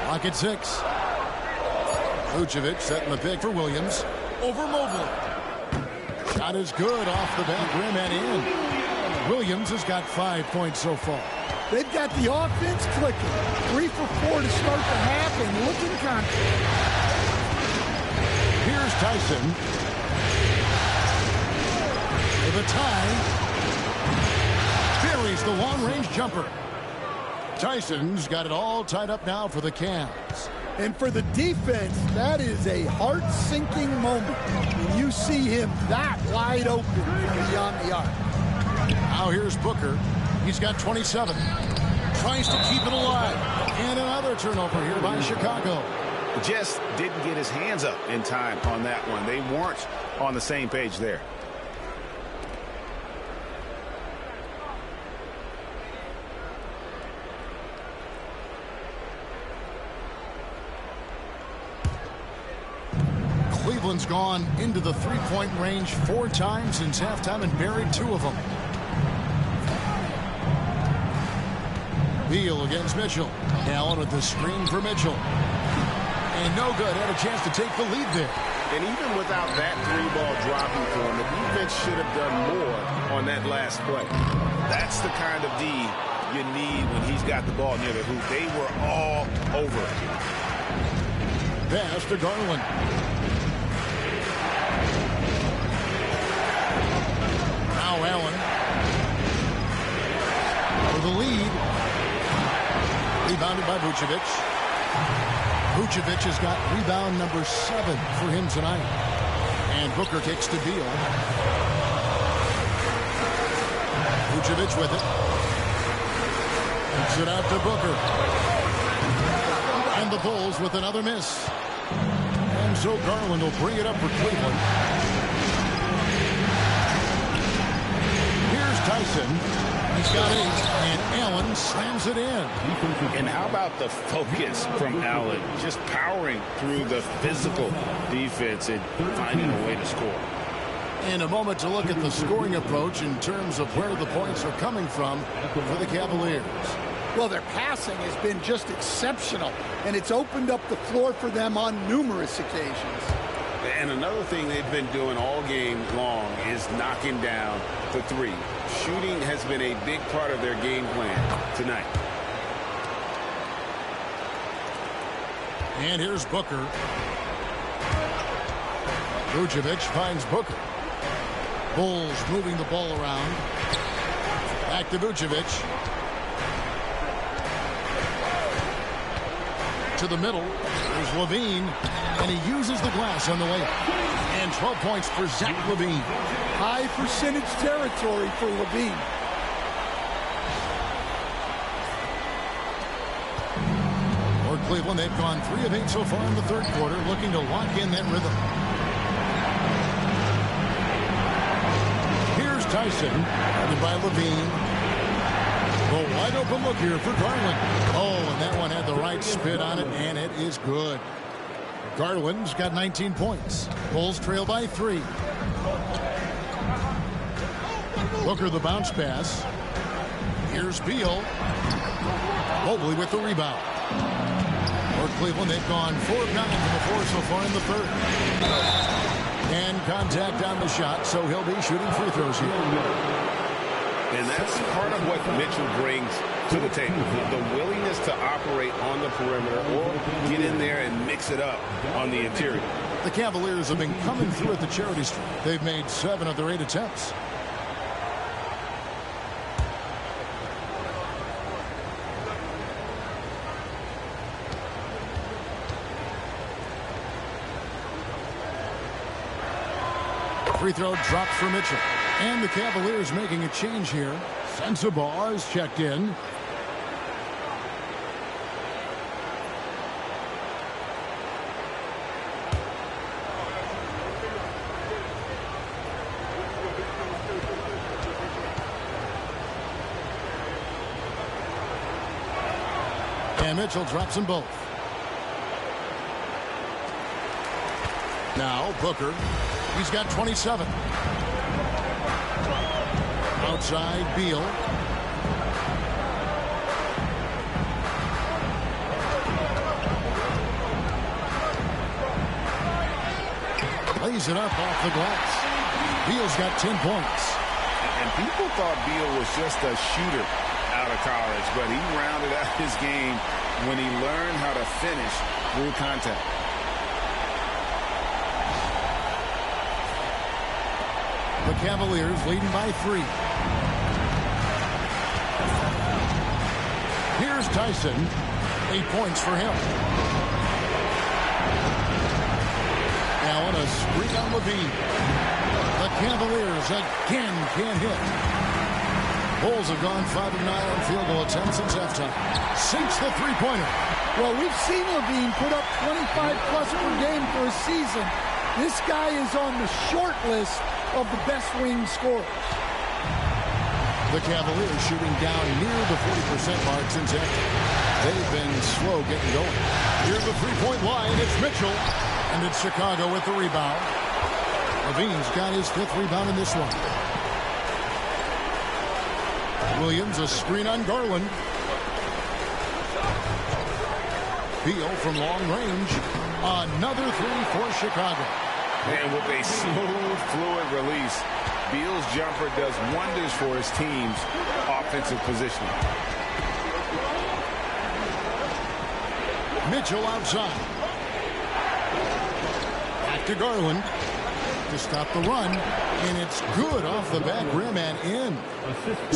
Clock at 6. Vucevic setting the pick for Williams. Over Mobley. Shot is good off the back rim and in. Williams has got 5 points so far. They've got the offense clicking. 3 for 4 to start the half and looking confident. Here's Tyson. For the tie. Buries the long-range jumper. Tyson's got it all tied up now for the Cavs. And for the defense, that is a heart-sinking moment when you see him that wide open from beyond the arc. Now here's Booker. He's got 27. Tries to keep it alive. And another turnover here by Chicago. Just didn't get his hands up in time on that one. They weren't on the same page there. Cleveland's gone into the three-point range 4 times since halftime and buried 2 of them. Beal against Mitchell. Allen with the screen for Mitchell. And no good. Had a chance to take the lead there. And even without that 3-ball dropping for him, the defense should have done more on that last play. That's the kind of D you need when he's got the ball near the hoop. They were all over it. Pass to Garland. Now Allen. For the lead. Rebounded by Vucevic. Vucevic has got rebound number 7 for him tonight. And Booker takes to Beal. Vucevic with it. Kicks it out to Booker. And the Bulls with another miss. And so Garland will bring it up for Cleveland. Here's Tyson. He's got 8, and Allen slams it in. And how about the focus from Allen? Just powering through the physical defense and finding a way to score. And a moment to look at the scoring approach in terms of where the points are coming from for the Cavaliers. Well, their passing has been just exceptional, and it's opened up the floor for them on numerous occasions. And another thing they've been doing all game long is knocking down the three. Shooting has been a big part of their game plan tonight. And here's Booker. Vucevic finds Booker. Bulls moving the ball around. Back to Vucevic. To the middle. There's Levine. And he uses the glass on the way. And 12 points for Zach Levine. High percentage territory for Levine. For Cleveland, they've gone 3 of 8 so far in the third quarter, looking to lock in that rhythm. Here's Tyson, guarded by Levine. A wide open look here for Garland. Oh, and that one had the right spin on it, and it is good. Garland's got 19 points. Bulls trail by 3. Booker the bounce pass. Here's Beal. Mobley with the rebound. For Cleveland, they've gone 4 of 9 from the floor so far in the third. And contact on the shot, so he'll be shooting free throws here. And that's part of what Mitchell brings to the table. The willingness to operate on the perimeter or get in there and mix it up on the interior. The Cavaliers have been coming through at the charity stripe. They've made 7 of their 8 attempts. Free throw dropped for Mitchell. And the Cavaliers making a change here. Sensabaugh is checked in. And Mitchell drops them both. Now Booker. He's got 27. Outside Beal. Lays it up off the glass. Beal's got 10 points. And people thought Beal was just a shooter out of college, but he rounded out his game when he learned how to finish through contact. The Cavaliers leading by 3. Here's Tyson. 8 points for him. Allen, a screen on Levine. The Cavaliers again can't hit. Bulls have gone 5 of 9 on field goal attempts since halftime. Sinks the three-pointer. Well, we've seen Levine put up 25-plus per game for a season. This guy is on the short list of the best wing scorers. The Cavaliers shooting down near the 40% mark since halftime. They've been slow getting going. Here's the three-point line. It's Mitchell. And it's Chicago with the rebound. Levine's got his 5th rebound in this one. Williams, a screen on Garland. Beal from long range. Another 3 for Chicago. And with a smooth, fluid release, Beal's jumper does wonders for his team's offensive positioning. Mitchell outside. Back to Garland to stop the run. And it's good off the back rim and in.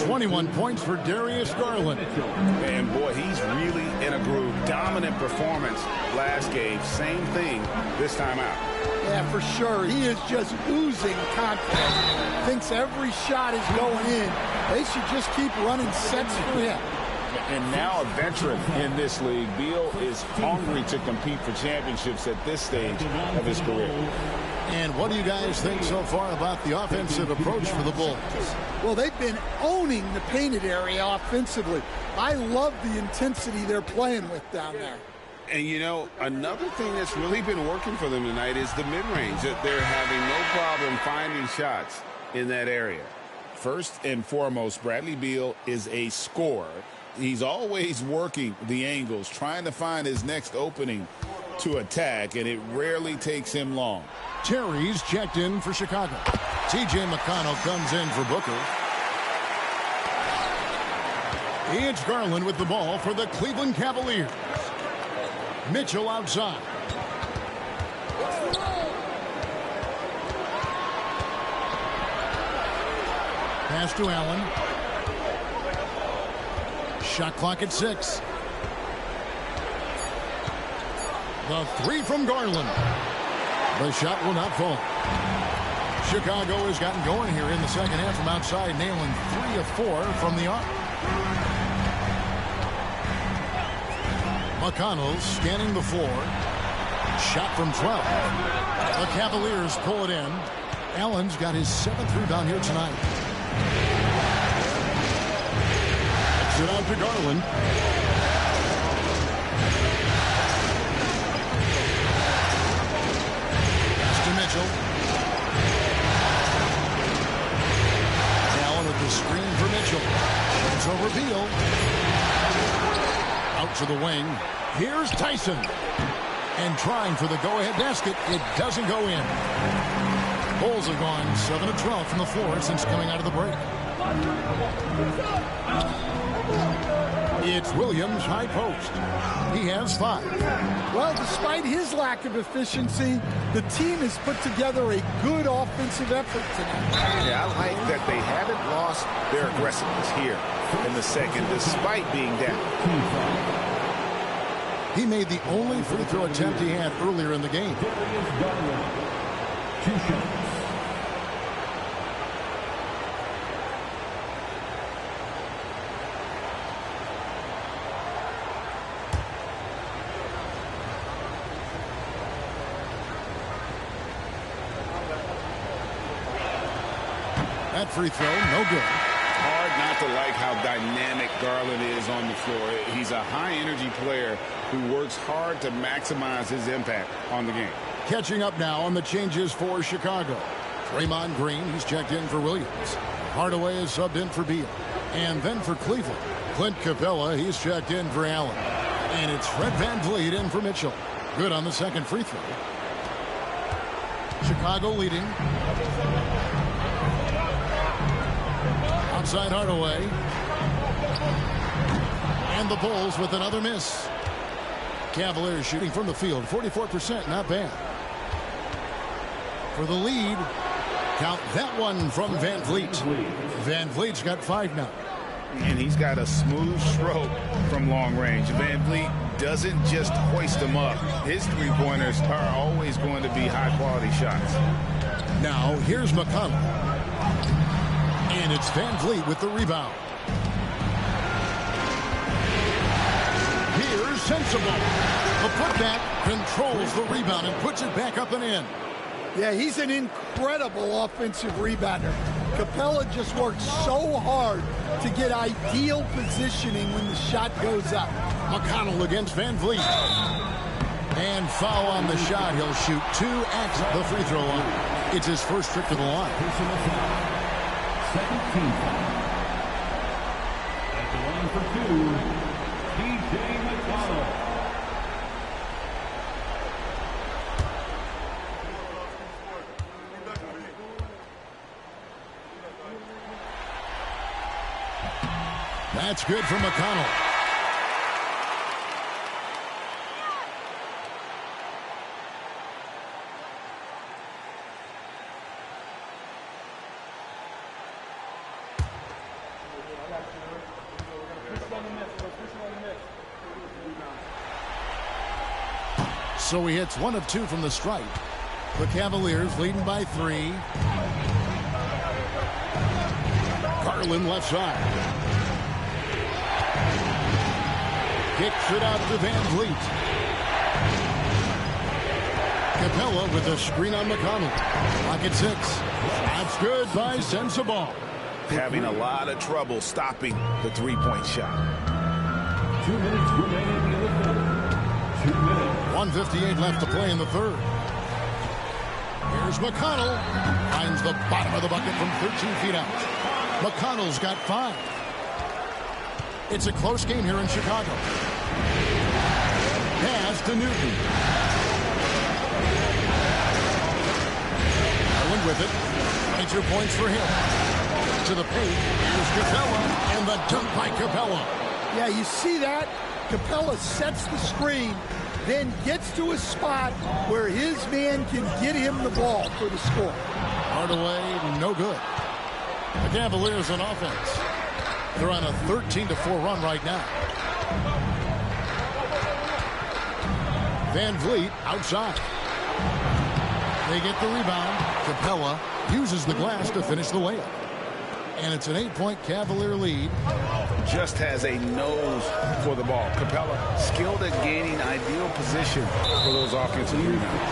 21 points for Darius Garland. And boy, he's really in a groove. Dominant performance last game. Same thing this time out. Yeah, for sure. He is just oozing confidence. Thinks every shot is going in. They should just keep running sets for him. And now a veteran in this league, Beal is hungry to compete for championships at this stage of his career. And what do you guys think so far about the offensive approach for the Bulls? Well, they've been owning the painted area offensively. I love the intensity they're playing with down there. And, you know, another thing that's really been working for them tonight is the mid-range. They're having no problem finding shots in that area. First and foremost, Bradley Beal is a scorer. He's always working the angles, trying to find his next opening to attack, and it rarely takes him long. Terry's checked in for Chicago. T.J. McConnell comes in for Booker. It's Garland with the ball for the Cleveland Cavaliers. Mitchell outside. Pass to Allen. Shot clock at 6. The three from Garland. The shot will not fall. Chicago has gotten going here in the second half from outside, nailing 3 of 4 from the arc. McConnell scanning the floor. Shot from 12. The Cavaliers pull it in. Allen's got his 7th rebound here tonight. Backs it out to Garland. Pass to Mitchell. Allen with the screen for Mitchell. Shoots over Beal. Out to the wing. Here's Tyson. And trying for the go-ahead basket. It doesn't go in. Bulls have gone 7 of 12 from the floor since coming out of the break. It's Williams, high post. He has 5. Well, despite his lack of efficiency, the team has put together a good offensive effort tonight. Yeah, I like that they haven't lost their aggressiveness here in the second, despite being down. He made the only free throw attempt he had earlier in the game. 2 shots. That free throw, no good. Hard not to like how dynamic Garland is on the floor. He's a high-energy player who works hard to maximize his impact on the game. Catching up now on the changes for Chicago. Draymond Green, he's checked in for Williams. Hardaway is subbed in for Beal. And then for Cleveland, Clint Capella, he's checked in for Allen. And it's Fred VanVleet in for Mitchell. Good on the second free throw. Chicago leading. Outside Hardaway. And the Bulls with another miss. Cavaliers shooting from the field, 44%, not bad. For the lead, count that one from VanVleet. VanVleet's got 5 now. And he's got a smooth stroke from long range. VanVleet doesn't just hoist them up. His three-pointers are always going to be high-quality shots. Now, here's McConnell. And it's VanVleet with the rebound. Here's Sensible. The putback controls the rebound and puts it back up and in. Yeah, he's an incredible offensive rebounder. Capella just works so hard to get ideal positioning when the shot goes up. McConnell against VanVleet. And foul on the shot. He'll shoot 2 at the free throw line. It's his first trip to the line. Second team foul. At the line for 2, T.J. McConnell. That's good for McConnell. So he hits 1 of 2 from the stripe. The Cavaliers leading by 3. Garland left side. Kicks it out to VanVleet. Capella with a screen on McConnell. Clock at 6. That's good by Sensible. Having a lot of trouble stopping the three-point shot. 2 minutes remaining in the quarter. 1:58 left to play in the third. Here's McConnell. Finds the bottom of the bucket from 13 feet out. McConnell's got 5. It's a close game here in Chicago. Pass to Newton. Garland with it. 22 points for him. To the paint. Here's Capella. And the dunk by Capella. Yeah, you see that? Capella sets the screen, then gets to a spot where his man can get him the ball for the score. Hardaway, no good. The Cavaliers on offense. They're on a 13-4 run right now. Van Vliet outside. They get the rebound. Capella uses the glass to finish the layup. And it's an 8-point Cavalier lead. Just has a nose for the ball. Capella skilled at gaining ideal position for those offensive rebounds.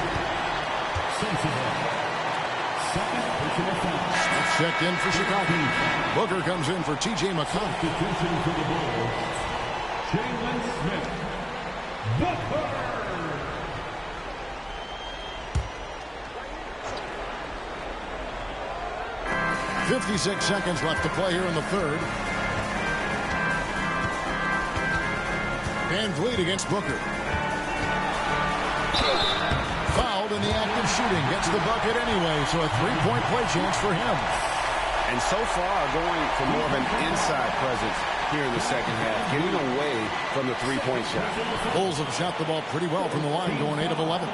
Smith checked in for Chicago. Booker comes in for T.J. McConnell. For the Bulls, Jalen Smith. Booker. 56 seconds left to play here in the third. Van Vliet against Booker. Fouled in the act of shooting. Gets the bucket anyway, so a 3-point play chance for him. And so far going for more of an inside presence here in the second half, getting away from the three-point shot. Bulls have shot the ball pretty well from the line, going 8 of 11.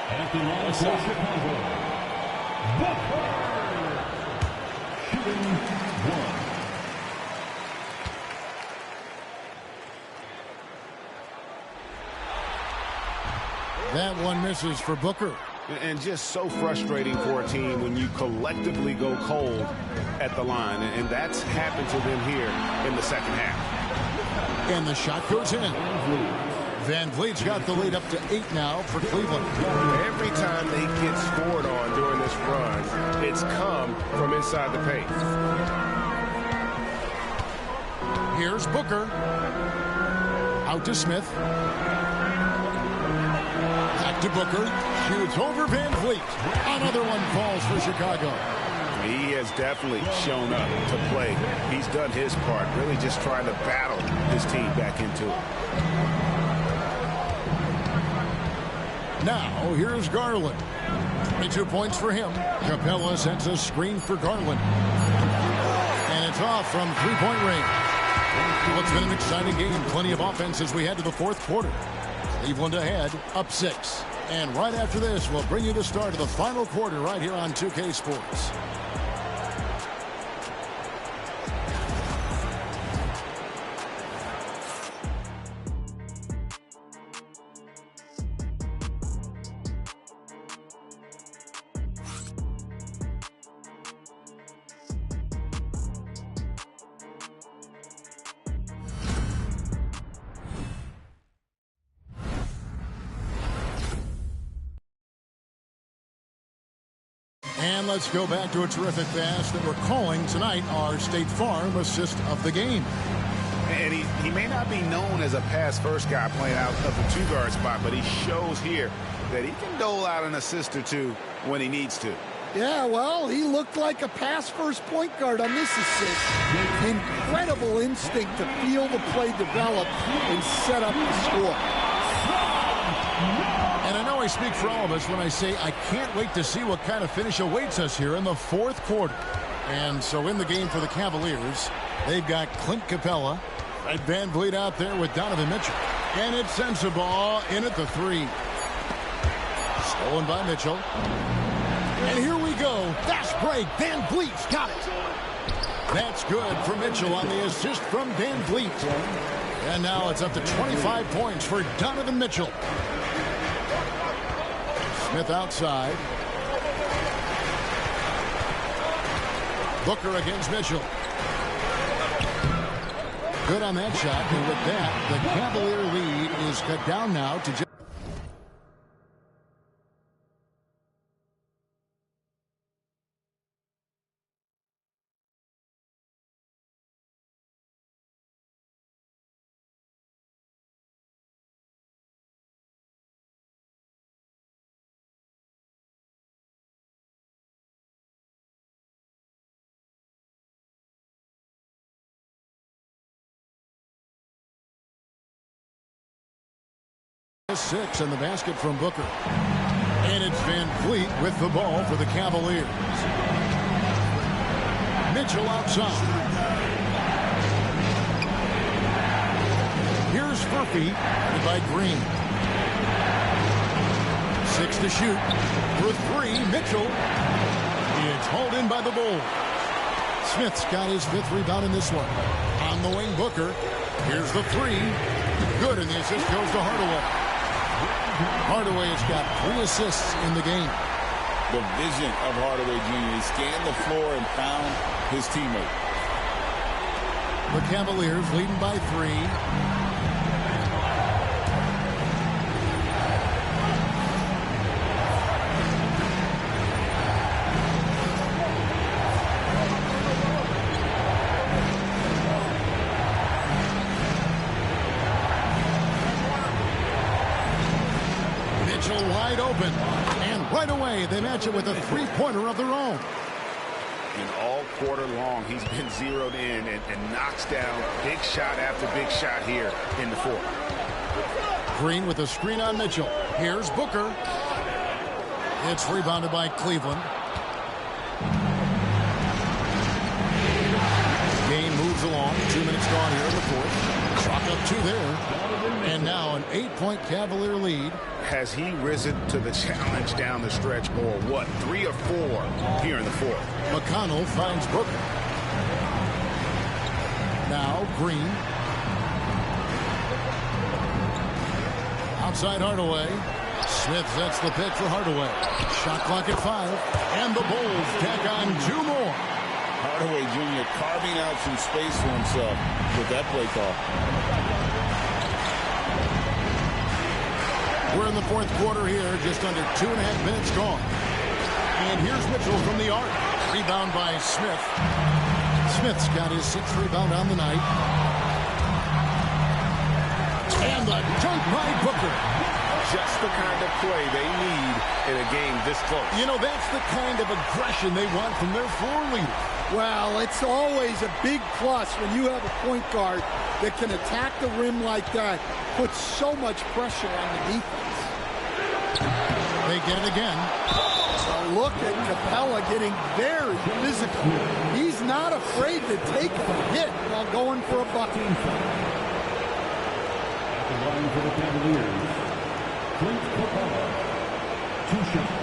At the line for Chicago, Booker. Shooting 1. That one misses for Booker. And just so frustrating for a team when you collectively go cold at the line. And that's happened to them here in the second half. And the shot goes in. Van Vliet's got the lead up to 8 now for Cleveland. Every time they get scored on during this run, it's come from inside the paint. Here's Booker. Out to Smith. Back to Booker. Shoots over Van Vliet. Another one falls for Chicago. He has definitely shown up to play. He's done his part, really just trying to battle his team back into it. Now, here's Garland. 22 points for him. Capella sends a screen for Garland. And it's off from three-point range. Well, it's been an exciting game. Plenty of offense as we head to the fourth quarter. Cleveland ahead, up 6. And right after this, we'll bring you the start of the final quarter right here on 2K Sports. And let's go back to a terrific pass that we're calling tonight our State Farm assist of the game. And he may not be known as a pass-first guy playing out of the two-guard spot, but he shows here that he can dole out an assist or two when he needs to. Yeah, well, he looked like a pass-first point guard on this assist. Incredible instinct to feel the play develop and set up the score. And I know I speak for all of us when I say I can't wait to see what kind of finish awaits us here in the fourth quarter. And so in the game for the Cavaliers, they've got Clint Capella and Van Vliet out there with Donovan Mitchell. And it's Sensabaugh in at the 3. Stolen by Mitchell. And here we go. Fast break. Van Vliet's got it. That's good for Mitchell on the assist from Van Vliet. And now it's up to 25 points for Donovan Mitchell. Smith outside. Booker against Mitchell. Good on that shot. And with that, the Cavalier lead is cut down now to just 6 and the basket from Booker. And it's Van Vliet with the ball for the Cavaliers. Mitchell outside. Here's Murphy by Green. 6 to shoot. For 3, Mitchell. It's hauled in by the Bulls. Smith's got his 5th rebound in this one. On the wing, Booker. Here's the 3. Good, and the assist goes to Hardaway. Hardaway has got 3 assists in the game. The vision of Hardaway Jr. He scanned the floor and found his teammate. The Cavaliers leading by 3. Wide open, and right away they match it with a 3-pointer of their own. And all quarter long he's been zeroed in and knocks down big shot after big shot here in the 4th. Green with a screen on Mitchell. Here's Booker. It's rebounded by Cleveland. Game moves along. 2 minutes gone here in the 4th. Chalk up 2 there. And now an 8-point Cavalier lead. Has he risen to the challenge down the stretch, or what? 3 or 4 here in the 4th. McConnell finds Booker. Now Green. Outside Hardaway. Smith sets the pick for Hardaway. Shot clock at 5. And the Bulls tack on 2 more. Hardaway Jr. carving out some space for himself with that play call. We're in the 4th quarter here, just under 2.5 minutes gone. And here's Mitchell from the arc. Rebound by Smith. Smith's got his 6th rebound on the night. And the dunk by Booker. Just the kind of play they need in a game this close. You know, that's the kind of aggression they want from their floor leader. Well, it's always a big plus when you have a point guard that can attack the rim like that. Puts so much pressure on the defense. They get it again. So look at Capella getting very physical. He's not afraid to take a hit while going for a bucket. At the line for the Cavaliers, Clint Capella, 2 shots.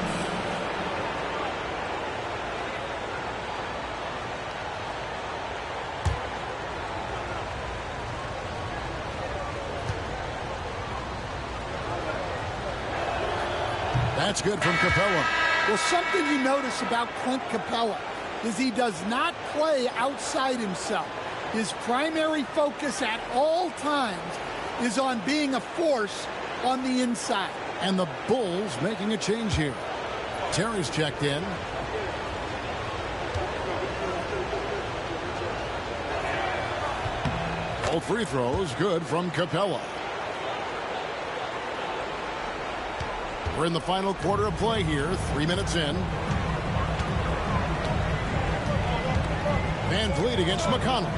That's good from Capella. Well, something you notice about Clint Capella is he does not play outside himself. His primary focus at all times is on being a force on the inside. And the Bulls making a change here. Terry's checked in. All free throws good from Capella. We're in the final quarter of play here, 3 minutes in. Van Vliet against McConnell.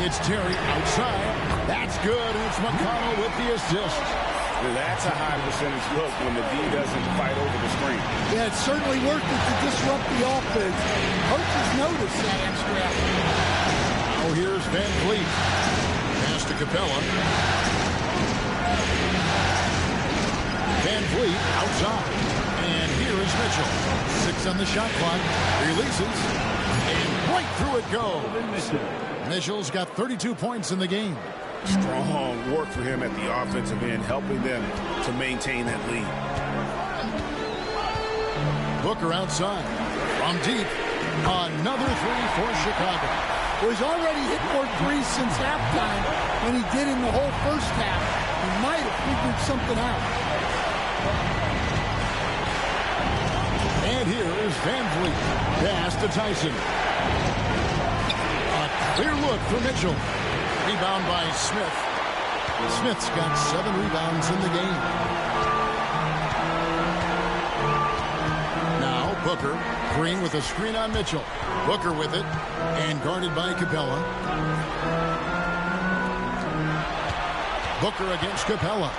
It's Terry outside. That's good. It's McConnell with the assist. That's a high percentage look when the D doesn't fight over the screen. Yeah, it's certainly worth it to disrupt the offense. Coaches notice that extra effort. Oh, here's Van Vliet. Pass to Capella. Van Vliet outside. And here is Mitchell. 6 on the shot clock. Releases. And right through it goes. Mitchell's got 32 points in the game. Strong work for him at the offensive end, helping them to maintain that lead. Booker outside. From deep. Another 3 for Chicago. Well, he's already hit more threes since halftime than he did in the whole first half. He might have figured something out. And here is Van Vliet. Pass to Tyson. A clear look for Mitchell. Rebound by Smith. Smith's got 7 rebounds in the game. Now Booker. Green with a screen on Mitchell. Booker with it. And guarded by Capella. Booker against Capella.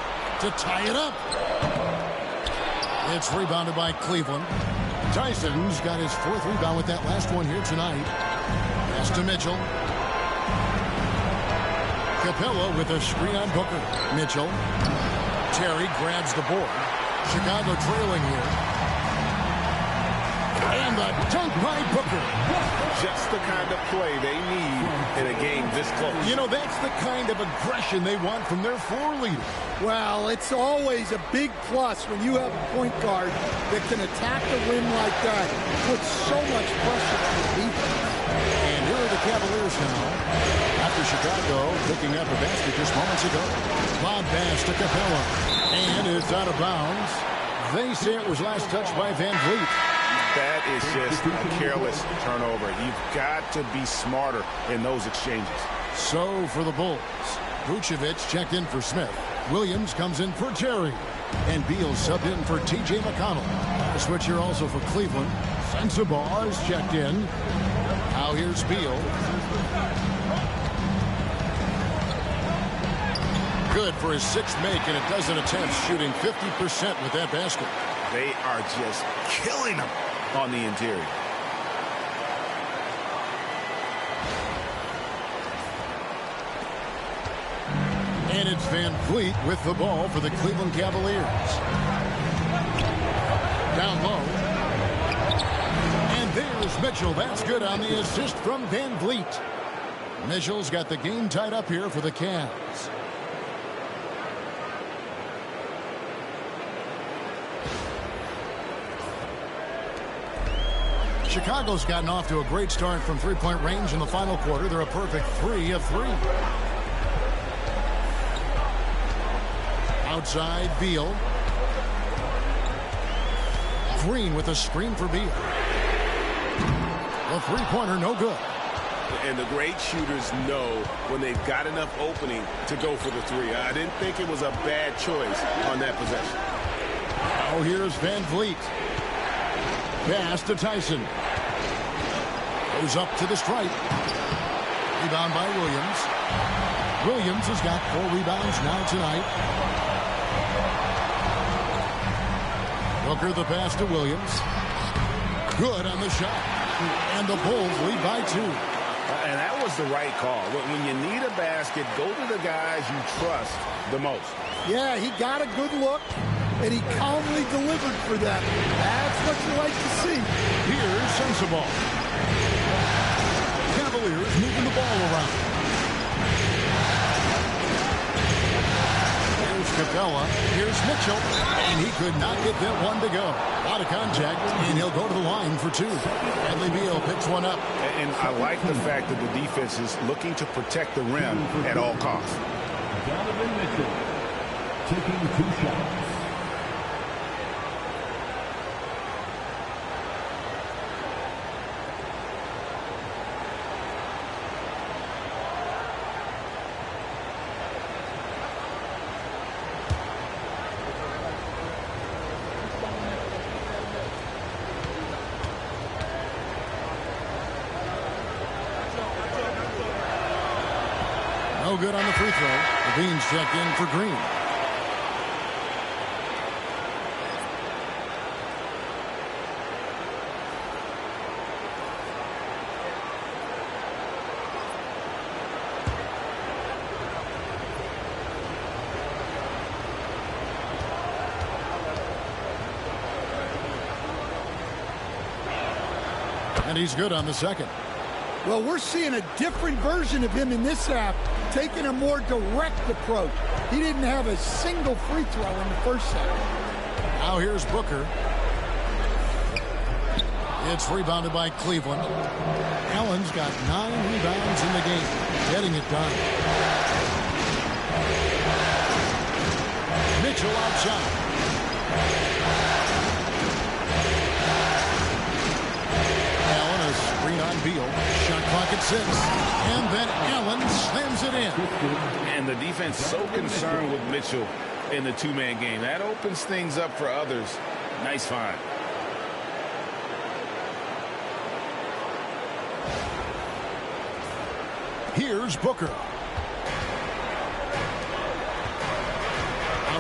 to tie it up. It's rebounded by Cleveland. Tyson's got his 4th rebound with that last one here tonight. Pass to Mitchell. Capella with a screen on Booker. Mitchell. Terry grabs the board. Chicago trailing here. And the dunk by Booker. Just the kind of play they need in a game this close. You know, that's the kind of aggression they want from their floor leader. Well, it's always a big plus when you have a point guard that can attack the rim like that. Puts so much pressure on the defense. And here are the Cavaliers now. After Chicago picking up a basket just moments ago. Lob pass to Capella. And it's out of bounds. They say it was last touched by Van Vliet. That is just a careless turnover. You've got to be smarter in those exchanges. So for the Bulls, Vucevic checked in for Smith. Williams comes in for Terry. And Beal subbed in for T.J. McConnell. A switch here also for Cleveland. Sensabaugh is checked in. Now here's Beal. Good for his 6th make and a dozen attempts, shooting 50% with that basket. They are just killing them on the interior. And it's Van Vliet with the ball for the Cleveland Cavaliers. Down low. And there's Mitchell. That's good on the assist from Van Vliet. Mitchell's got the game tied up here for the Cavs. Chicago's gotten off to a great start from three-point range in the final quarter. They're a perfect 3 of 3. Outside, Beal. Green with a screen for Beal. The three-pointer, no good. And the great shooters know when they've got enough opening to go for the 3. I didn't think it was a bad choice on that possession. Oh, here's Van Vliet. Pass to Tyson. Goes up to the stripe. Rebound by Williams. Williams has got 4 rebounds now tonight. Booker the pass to Williams. Good on the shot. And the Bulls lead by 2. And that was the right call. When you need a basket, go to the guys you trust the most. Yeah, he got a good look, and he calmly delivered for them. That's what you like to see. Here's Sensabaugh. Cavaliers moving the ball around. Here's Capella. Here's Mitchell. And he could not get that one to go. A lot of contact, and he'll go to the line for 2. Bradley Beal picks one up. And I like the fact that the defense is looking to protect the rim at all costs. Donovan Mitchell taking 2 shots. No good on the free throw. Levine's checked in for Green. And he's good on the second. Well, we're seeing a different version of him in this half, taking a more direct approach. He didn't have a single free throw in the first half. Now here's Booker. It's rebounded by Cleveland. Allen's got 9 rebounds in the game, getting it done. Mitchell outside. Allen, a screen on Beal. Shot clock at 6. And then Allen slams it in. And the defense so concerned with Mitchell in the 2-man game. That opens things up for others. Nice find. Here's Booker.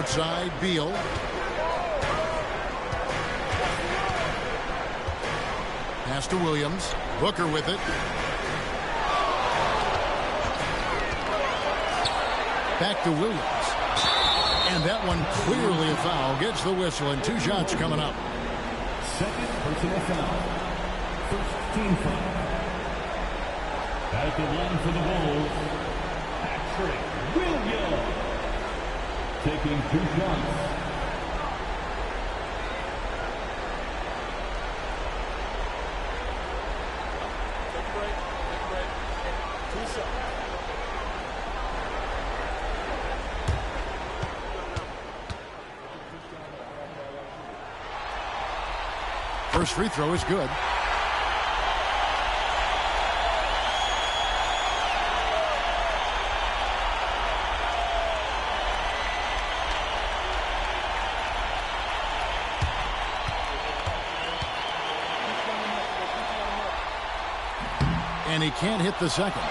Outside, Beal. Pass to Williams. Booker with it. Back to Williams. And that one clearly a foul. Gets the whistle, and 2 shots coming up. Second personal foul. First team foul. At the line for the Bulls, R3G1. Taking 2 shots. First free throw is good. And he can't hit the second.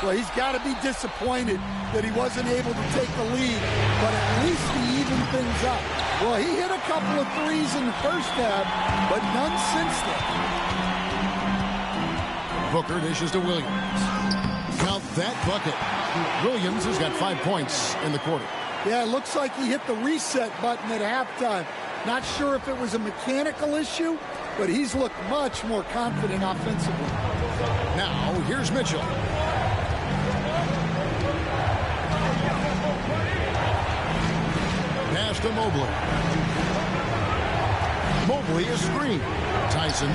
Well, he's got to be disappointed that he wasn't able to take the lead, but at least he evened things up. Well, he hit a couple of threes in the first half, but none since then. Booker dishes to Williams. Count that bucket. Williams has got 5 points in the quarter. Yeah, it looks like he hit the reset button at halftime. Not sure if it was a mechanical issue, but he's looked much more confident offensively. Now, here's Mitchell. Pass to Mobley. Mobley is screened. Tyson.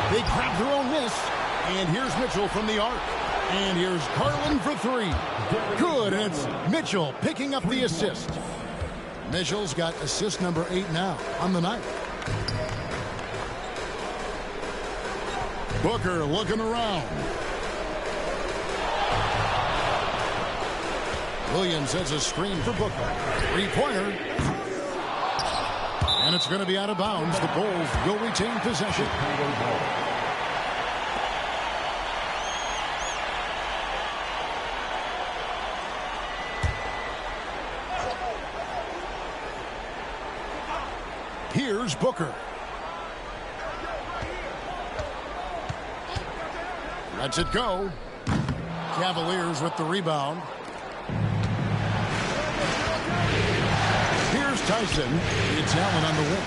They grab their own miss. And here's Mitchell from the arc. And here's Garland for 3. Good, and it's Mitchell picking up the assist. Mitchell's got assist number 8 now on the night. Booker looking around. Williams has a screen for Booker. 3-pointer. And it's going to be out of bounds. The Bulls will retain possession. Here's Booker. Lets it go. Cavaliers with the rebound. Here's Tyson. It's Allen on the wing.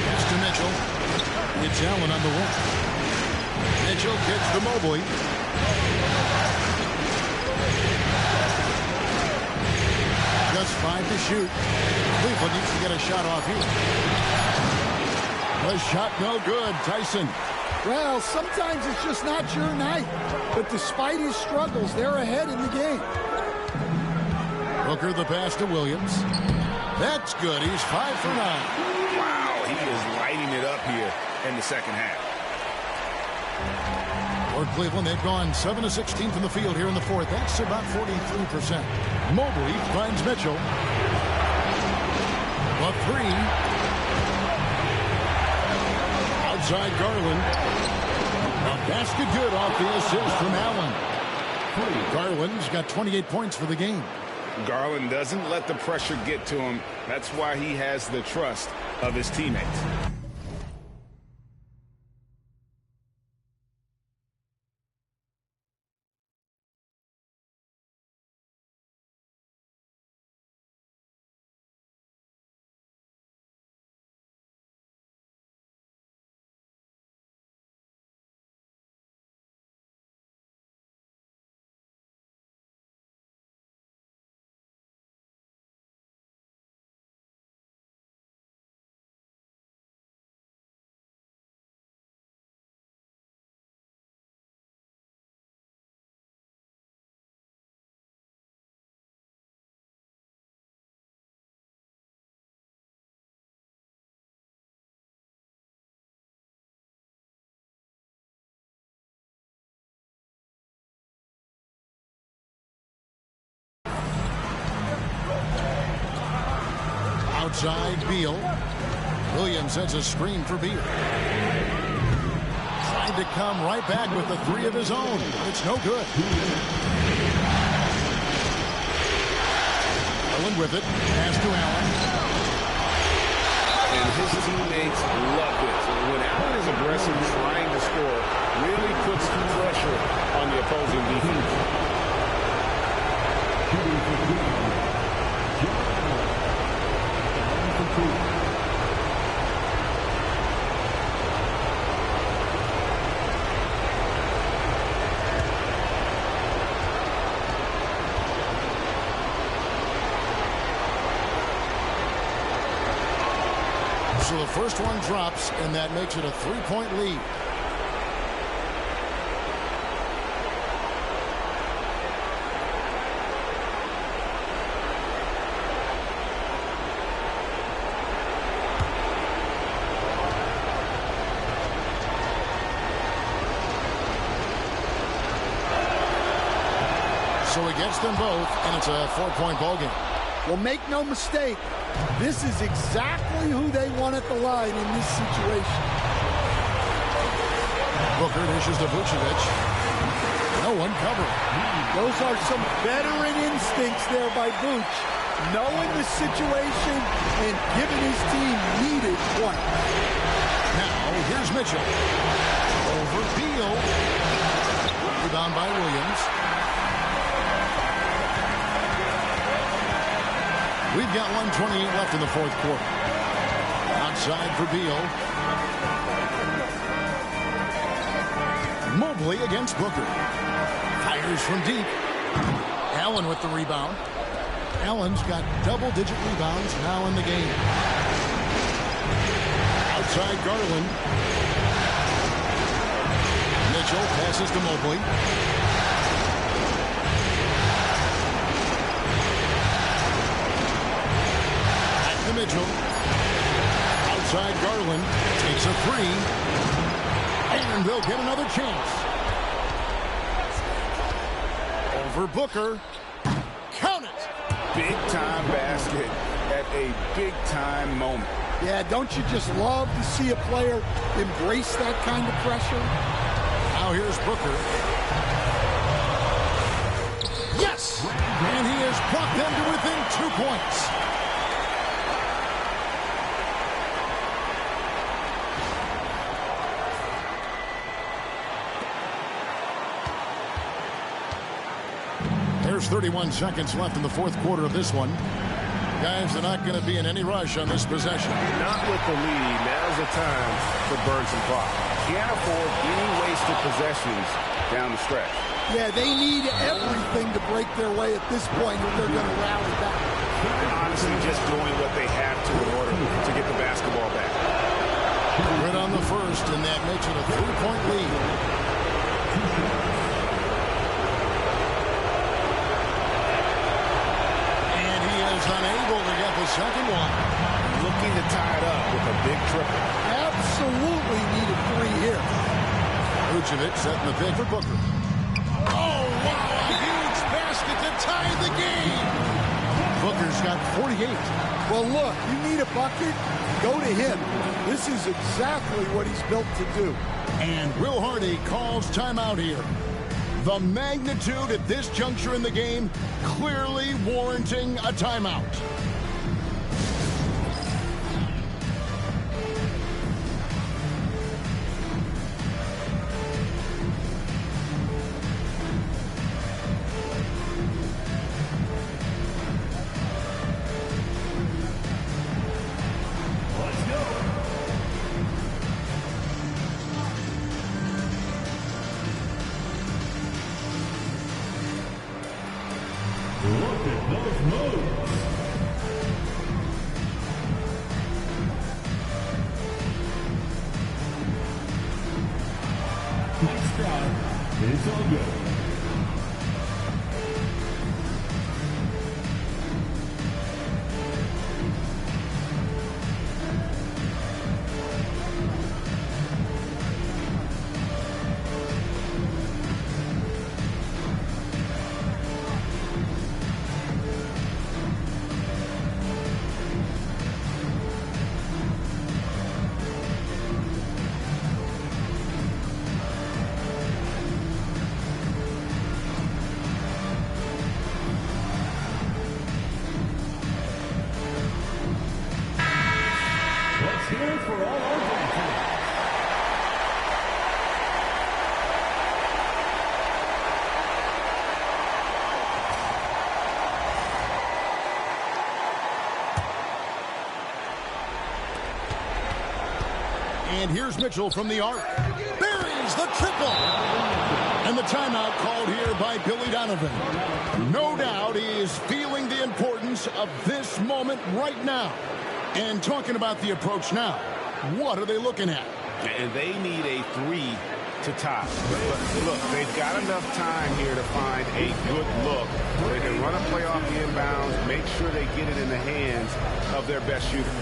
Pass to Mitchell. It's Allen on the wing. Mitchell kicks to Mobley. Just 5 to shoot. Cleveland needs to get a shot off here. The shot no good. Tyson. Well, sometimes it's just not your night. But despite his struggles, they're ahead in the game. Booker the pass to Williams. That's good. He's 5 for 9. Wow, he is lighting it up here in the second half. For Cleveland, they've gone 7 of 16 from the field here in the fourth. That's about 43%. Mobley finds Mitchell. A 3. Outside Garland. A basket good off the assist from Allen. Garland's got 28 points for the game. Garland doesn't let the pressure get to him. That's why he has the trust of his teammates. outside, Beal. Williams sets a screen for Beal. Trying to come right back with the three of his own. It's no good. Allen with it. Pass to Allen. And his teammates love this. When Allen is aggressive trying to score, really puts pressure on the opposing defense. So the first one drops, and that makes it a 3-point lead. So he gets them both, and it's a 4-point ball game. Well, make no mistake, this is exactly who they want at the line in this situation. Booker dishes to Vucevic. No one covering. Those are some veteran instincts there by Vuce, knowing the situation and giving his team needed points. Now, here's Mitchell. Over Beal. Rebound by Williams. We've got 1:28 left in the fourth quarter. Outside for Beal. Mobley against Booker. Fires from deep. Allen with the rebound. Allen's got double-digit rebounds now in the game. Outside Garland. Mitchell passes to Mobley. Mitchell. Outside Garland. Takes a three. And they'll get another chance. Over Booker. Count it. Big-time basket at a big-time moment. Yeah, don't you just love to see a player embrace that kind of pressure? Now here's Booker. Yes! And he has brought them to within 2 points. There's 31 seconds left in the fourth quarter of this one. Guys, they're not going to be in any rush on this possession. Not with the lead. Now's the time to burn some clock. Can't afford any wasted possessions down the stretch. Yeah, they need everything to break their way at this point if they're going to rally back. And honestly, just doing what they have to in order to get the basketball back. Right on the first, and that makes it a 3-point lead. Unable to get the second one. Looking to tie it up with a big triple. Absolutely needed three here. Vucevic setting the pick for Booker. Oh, wow, a huge basket to tie the game. Booker's got 48. Well, look, you need a bucket, go to him. This is exactly what he's built to do. And Will Hardy calls timeout here. The magnitude at this juncture in the game clearly warranting a timeout. Look at those moves. Next drive, it's all good. experience for all our fans. And here's Mitchell from the arc. Buries the triple. And the timeout called here by Billy Donovan. No doubt he is feeling the importance of this moment right now. And talking about the approach now, what are they looking at? And they need a 3 to tie. But look, they've got enough time here to find a good look where they can run a play off the inbounds, make sure they get it in the hands of their best shooter.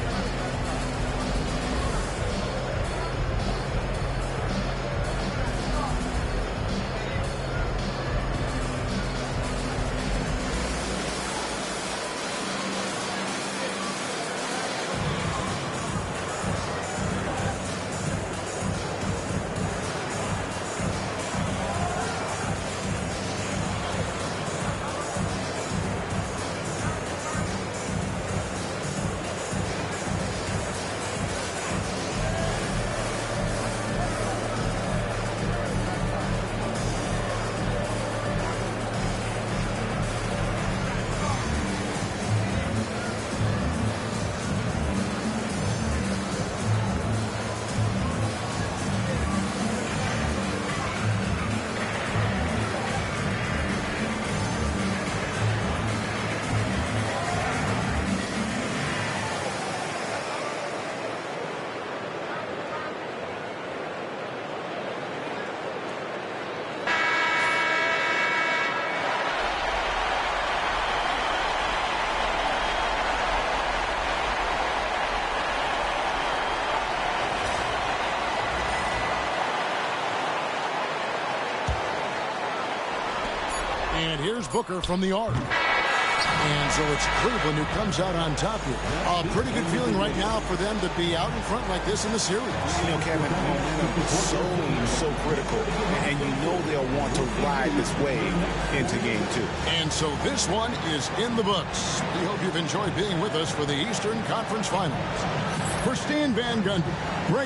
And here's Booker from the arc. And so it's Cleveland who comes out on top here. A pretty good feeling right now for them to be out in front like this in the series. You know, Kevin, momentum is so critical. And you know they'll want to ride this wave into game 2. And so this one is in the books. We hope you've enjoyed being with us for the Eastern Conference Finals. For Stan Van Gundy,